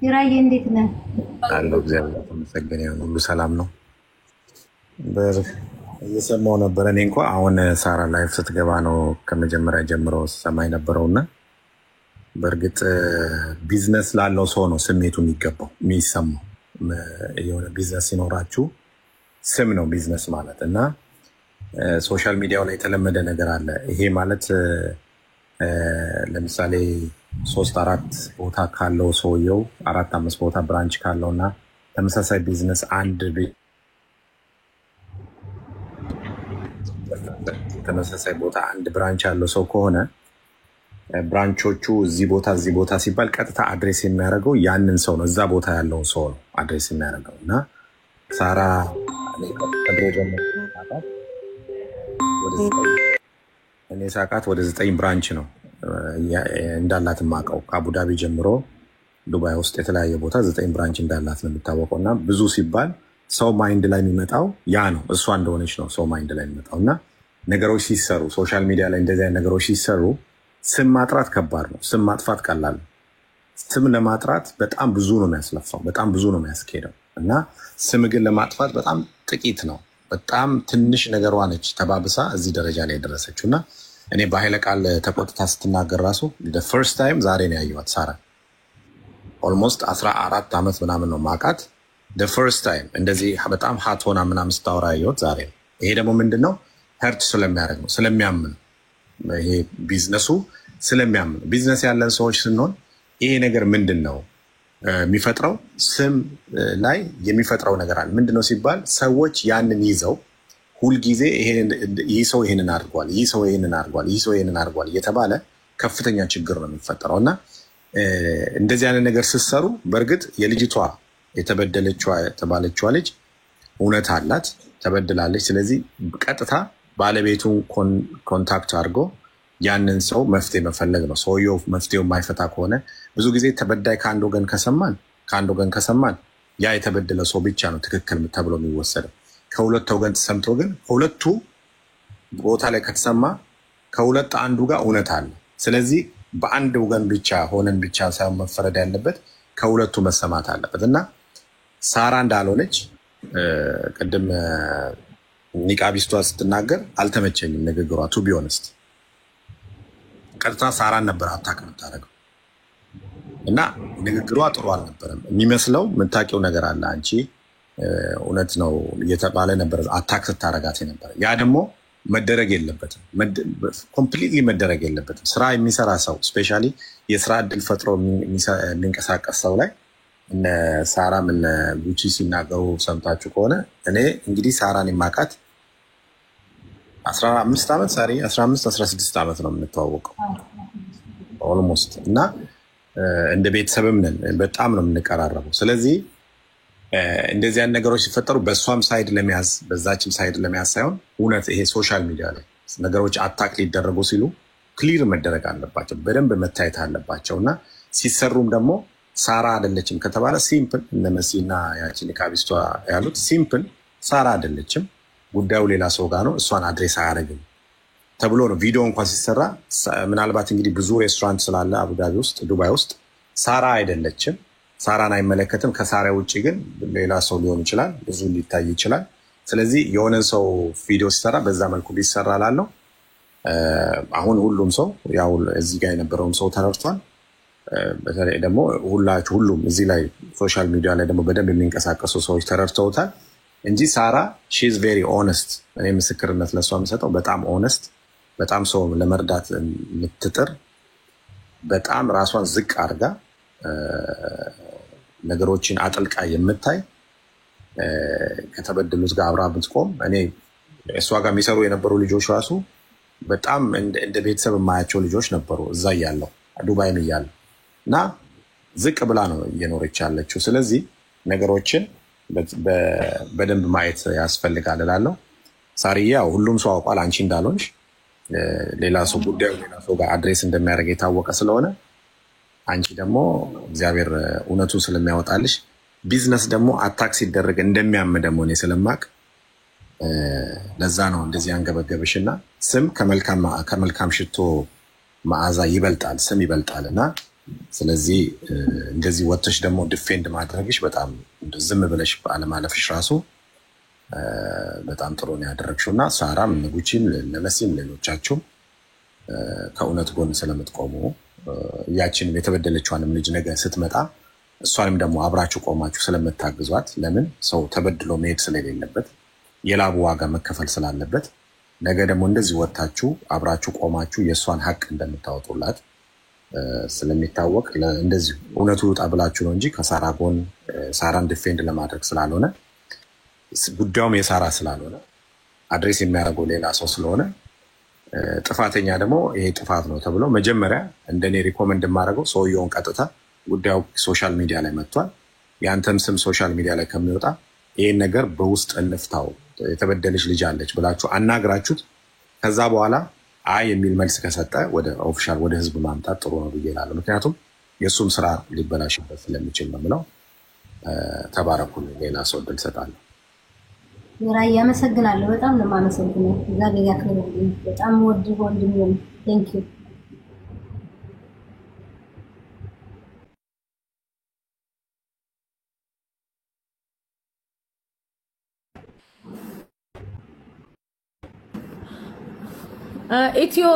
ፊራዬ እንዴት ነህ? አለሁ እግዚአብሔር ይመስገን። ሁሉ ሰላም ነው። እየሰማሁ ነበር። እኔ እንኳን አሁን ሳራ ላይፍ ስትገባ ነው ከመጀመሪያ ጀምሮ ሰማይ ነበረውና በእርግጥ ቢዝነስ ላለው ሰው ነው ስሜቱ የሚሰማው። የሆነ ቢዝነስ ሲኖራችሁ ስም ነው ቢዝነስ ማለት እና ሶሻል ሚዲያው ላይ የተለመደ ነገር አለ። ይሄ ማለት ለምሳሌ 3-4 ቦታ ካለው ሰውየው 4-5 ቦታ ብራንች ካለውና ተመሳሳይ ቢዝነስ አንድ ተመሳሳይ ቦታ አንድ ብራንች ያለው ሰው ከሆነ ብራንቾቹ እዚህ ቦታ ሲባል ቀጥታ አድሬስ የሚያደርገው ያንን ሰው ነው። እዛ ቦታ ያለውን ሰው ነው አድሬስ የሚያደርገው እና ሳራ እኔ ሳቃት ወደ 9 ብራንች ነው እንዳላት የማውቀው። ከአቡዳቢ ጀምሮ ዱባይ ውስጥ የተለያየ ቦታ 9 ብራንች እንዳላት ነው የሚታወቀው። እና ብዙ ሲባል ሰው ማይንድ ላይ የሚመጣው ያ ነው፣ እሷ እንደሆነች ነው ሰው ማይንድ ላይ የሚመጣው። እና ነገሮች ሲሰሩ ሶሻል ሚዲያ ላይ እንደዚህ አይነት ነገሮች ሲሰሩ ስም ማጥራት ከባድ ነው፣ ስም ማጥፋት ቀላል ነው። ስም ለማጥራት በጣም ብዙ ነው የሚያስለፋው፣ በጣም ብዙ ነው የሚያስኬደው። እና ስም ግን ለማጥፋት በጣም ጥቂት ነው፣ በጣም ትንሽ ነገሯ ነች ተባብሳ እዚህ ደረጃ ላይ የደረሰችው። እና እኔ በኃይለ ቃል ተቆጥታ ስትናገር ራሱ ፈርስት ታይም ዛሬ ነው ያየኋት። ሳራ ኦልሞስት 14 ዓመት ምናምን ነው ማውቃት። ፈርስት ታይም እንደዚህ በጣም ሀት ሆና ምናምን ስታወራ ያየሁት ዛሬ ነው። ይሄ ደግሞ ምንድነው ሄርት ስለሚያደርግ ነው፣ ስለሚያምን። ይሄ ቢዝነሱ ስለሚያምን። ቢዝነስ ያለን ሰዎች ስንሆን ይሄ ነገር ምንድን ነው የሚፈጥረው? ስም ላይ የሚፈጥረው ነገር አለ። ምንድነው ሲባል ሰዎች ያንን ይዘው ሁልጊዜ ይህ ሰው ይህንን አድርጓል፣ ይህ ሰው ይህንን አድርጓል፣ ይህ ሰው ይህንን አድርጓል እየተባለ ከፍተኛ ችግር ነው የሚፈጠረው። እና እንደዚህ አይነት ነገር ስትሰሩ በእርግጥ የልጅቷ የተባለችዋ ልጅ እውነት አላት፣ ተበድላለች። ስለዚህ ቀጥታ ባለቤቱን ኮንታክት አድርጎ ያንን ሰው መፍትሄ መፈለግ ነው። ሰውየው መፍትሄው የማይፈታ ከሆነ ብዙ ጊዜ ተበዳይ ከአንድ ወገን ከሰማን ያ የተበደለ ሰው ብቻ ነው ትክክል ተብሎ የሚወሰደው። ከሁለት ወገን ተሰምቶ ግን ሁለቱ ቦታ ላይ ከተሰማ ከሁለት አንዱ ጋር እውነት አለ። ስለዚህ በአንድ ወገን ብቻ ሆነን ብቻ ሳይሆን መፈረድ ያለበት ከሁለቱ መሰማት አለበት። እና ሳራ እንዳልሆነች ቅድም ኒቃቢስቷ ስትናገር አልተመቸኝም ንግግሯ። ቱ ቢ ኦነስት ቀጥታ ሳራን ነበር አታክ የምታደርገው እና ንግግሯ ጥሩ አልነበረም የሚመስለው። የምታውቂው ነገር አለ አንቺ እውነት ነው እየተባለ ነበር አታክ ስታረጋት ነበር። ያ ደግሞ መደረግ የለበትም፣ ኮምፕሊትሊ መደረግ የለበትም። ስራ የሚሰራ ሰው ስፔሻሊ የስራ እድል ፈጥሮ የሚንቀሳቀስ ሰው ላይ እነ ሳራም እነ ጉቺ ሲናገሩ ሰምታችሁ ከሆነ እኔ እንግዲህ ሳራን የማውቃት 15 ዓመት ሳሪ 15 16 ዓመት ነው የምንተዋወቀው ኦልሞስት እና እንደ ቤተሰብም ነን፣ በጣም ነው የምንቀራረበው። ስለዚህ እንደዚህ አይነት ነገሮች ሲፈጠሩ በእሷም ሳይድ ለመያዝ በዛችም ሳይድ ለመያዝ ሳይሆን እውነት ይሄ ሶሻል ሚዲያ ላይ ነገሮች አታክ ሊደረጉ ሲሉ ክሊር መደረግ አለባቸው፣ በደንብ መታየት አለባቸው እና ሲሰሩም ደግሞ ሳራ አይደለችም ከተባለ ሲምፕል እነ መሲና ያቺ ኒቃቢስቷ ያሉት ሲምፕል ሳራ አይደለችም ጉዳዩ ሌላ ሰው ጋር ነው እሷን አድሬስ አያደርግም ተብሎ ነው ቪዲዮ እንኳን ሲሰራ። ምናልባት እንግዲህ ብዙ ሬስቶራንት ስላለ አቡዳቢ ውስጥ ዱባይ ውስጥ ሳራ አይደለችም ሳራን አይመለከትም። ከሳራ ውጭ ግን ሌላ ሰው ሊሆን ይችላል፣ ብዙ ሊታይ ይችላል። ስለዚህ የሆነን ሰው ቪዲዮ ሲሰራ በዛ መልኩ ሊሰራ ላለው አሁን ሁሉም ሰው ያው እዚህ ጋር የነበረውን ሰው ተረድቷል። በተለይ ደግሞ ሁሉም እዚህ ላይ ሶሻል ሚዲያ ላይ ደግሞ በደንብ የሚንቀሳቀሱ ሰዎች ተረድተውታል እንጂ ሳራ ሺ ኢዝ ቬሪ ኦነስት። እኔ ምስክርነት ለሷ የምሰጠው በጣም ኦነስት፣ በጣም ሰው ለመርዳት የምትጥር፣ በጣም ራሷን ዝቅ አድርጋ ነገሮችን አጥልቃ የምታይ ከተበደሉት ጋር አብራ ብትቆም እኔ እሷ ጋር የሚሰሩ የነበሩ ልጆች ራሱ በጣም እንደ ቤተሰብ የማያቸው ልጆች ነበሩ እዛ እያለሁ ዱባይም እያለሁ እና ዝቅ ብላ ነው እየኖረች ያለችው። ስለዚህ ነገሮችን በደንብ ማየት ያስፈልጋል እላለሁ። ሳርዬ ያው ሁሉም ሰው አውቋል አንቺ እንዳልሆንሽ፣ ሌላ ሰው ጉዳዩ ሌላ ሰው ጋር አድሬስ እንደሚያደርግ የታወቀ ስለሆነ አንቺ ደግሞ እግዚአብሔር እውነቱን ስለሚያወጣልሽ ቢዝነስ ደግሞ አታክ ሲደረግ እንደሚያም ደግሞ እኔ ስለማቅ ለዛ ነው እንደዚህ አንገበገብሽ እና ስም ከመልካም ሽቶ መዓዛ ይበልጣል፣ ስም ይበልጣል እና ስለዚህ እንደዚህ ወጥተሽ ደግሞ ዲፌንድ ማድረግሽ በጣም ዝም ብለሽ ባለማለፍሽ ራሱ በጣም ጥሩ ነው ያደረግሽው እና ሳራም ንጉቺም ለመሲም ሌሎቻችሁም ከእውነት ጎን ስለምትቆሙ ያችን የተበደለችዋንም ልጅ ነገ ስትመጣ እሷንም ደግሞ አብራችሁ ቆማችሁ ስለምታግዟት ለምን ሰው ተበድሎ መሄድ ስለሌለበት የላቡ ዋጋ መከፈል ስላለበት ነገ ደግሞ እንደዚህ ወጣችሁ አብራችሁ ቆማችሁ የእሷን ሀቅ እንደምታወጡላት ስለሚታወቅ እንደዚህ እውነቱ ውጣ ብላችሁ ነው እንጂ ከሳራ ጎን ሳራን ዲፌንድ ለማድረግ ስላልሆነ ጉዳዩም የሳራ ስላልሆነ አድሬስ የሚያደርገው ሌላ ሰው ስለሆነ ጥፋተኛ ደግሞ ይሄ ጥፋት ነው ተብሎ መጀመሪያ እንደኔ ሪኮመንድ የማደርገው ሰውየውን ቀጥታ ጉዳዩ ሶሻል ሚዲያ ላይ መጥቷል፣ ያንተም ስም ሶሻል ሚዲያ ላይ ከሚወጣ ይሄን ነገር በውስጥ እንፍታው የተበደለች ልጅ አለች ብላችሁ አናግራችሁት ከዛ በኋላ አይ የሚል መልስ ከሰጠ ወደ ኦፊሻል ወደ ህዝብ ማምጣት ጥሩ ነው ብዬ እላለሁ። ምክንያቱም የእሱም ስራ ሊበላሽበት ስለሚችል ነው የምለው። ተባረኩልኝ። ሌላ ሰው እድል እሰጣለሁ። ራይ ያመሰግናለሁ። በጣም ነው የማመሰግነው። እግዚአብሔር ያክብርልኝ። በጣም ወንድም ነው። ቴንክ ዩ ኢትዮ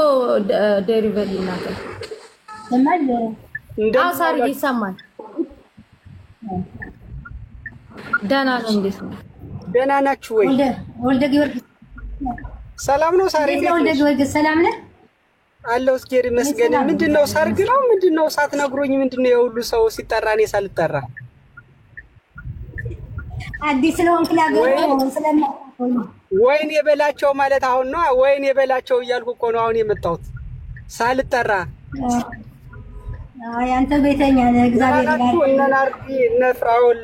ዴሪቨሪ እናት ተማል ሳሪ ይሰማል። ደህና ነው። እንዴት ነው? ደህና ናችሁ ወይ? ወልደ ጊዮርጊስ ሰላም ነው? ሳሪ ወልደ ጊዮርጊስ ሰላም ነህ? አለው እስኪ መስገን ምንድነው? ሰርግ ነው ምንድነው? ሳትነግሩኝ ምንድነው የሁሉ ሰው ሲጠራ እኔ ሳልጠራ? አዲስ ነው እንክላገው ስለማውቀው ወይኔ የበላቸው ማለት አሁን ነው። ወይኔ የበላቸው እያልኩ እኮ ነው አሁን የመጣሁት ሳልጠራ። አይ አንተ ቤተኛ ነህ። እግዚአብሔር ይባርክ። እነ ናርዲ እነ ፍራውል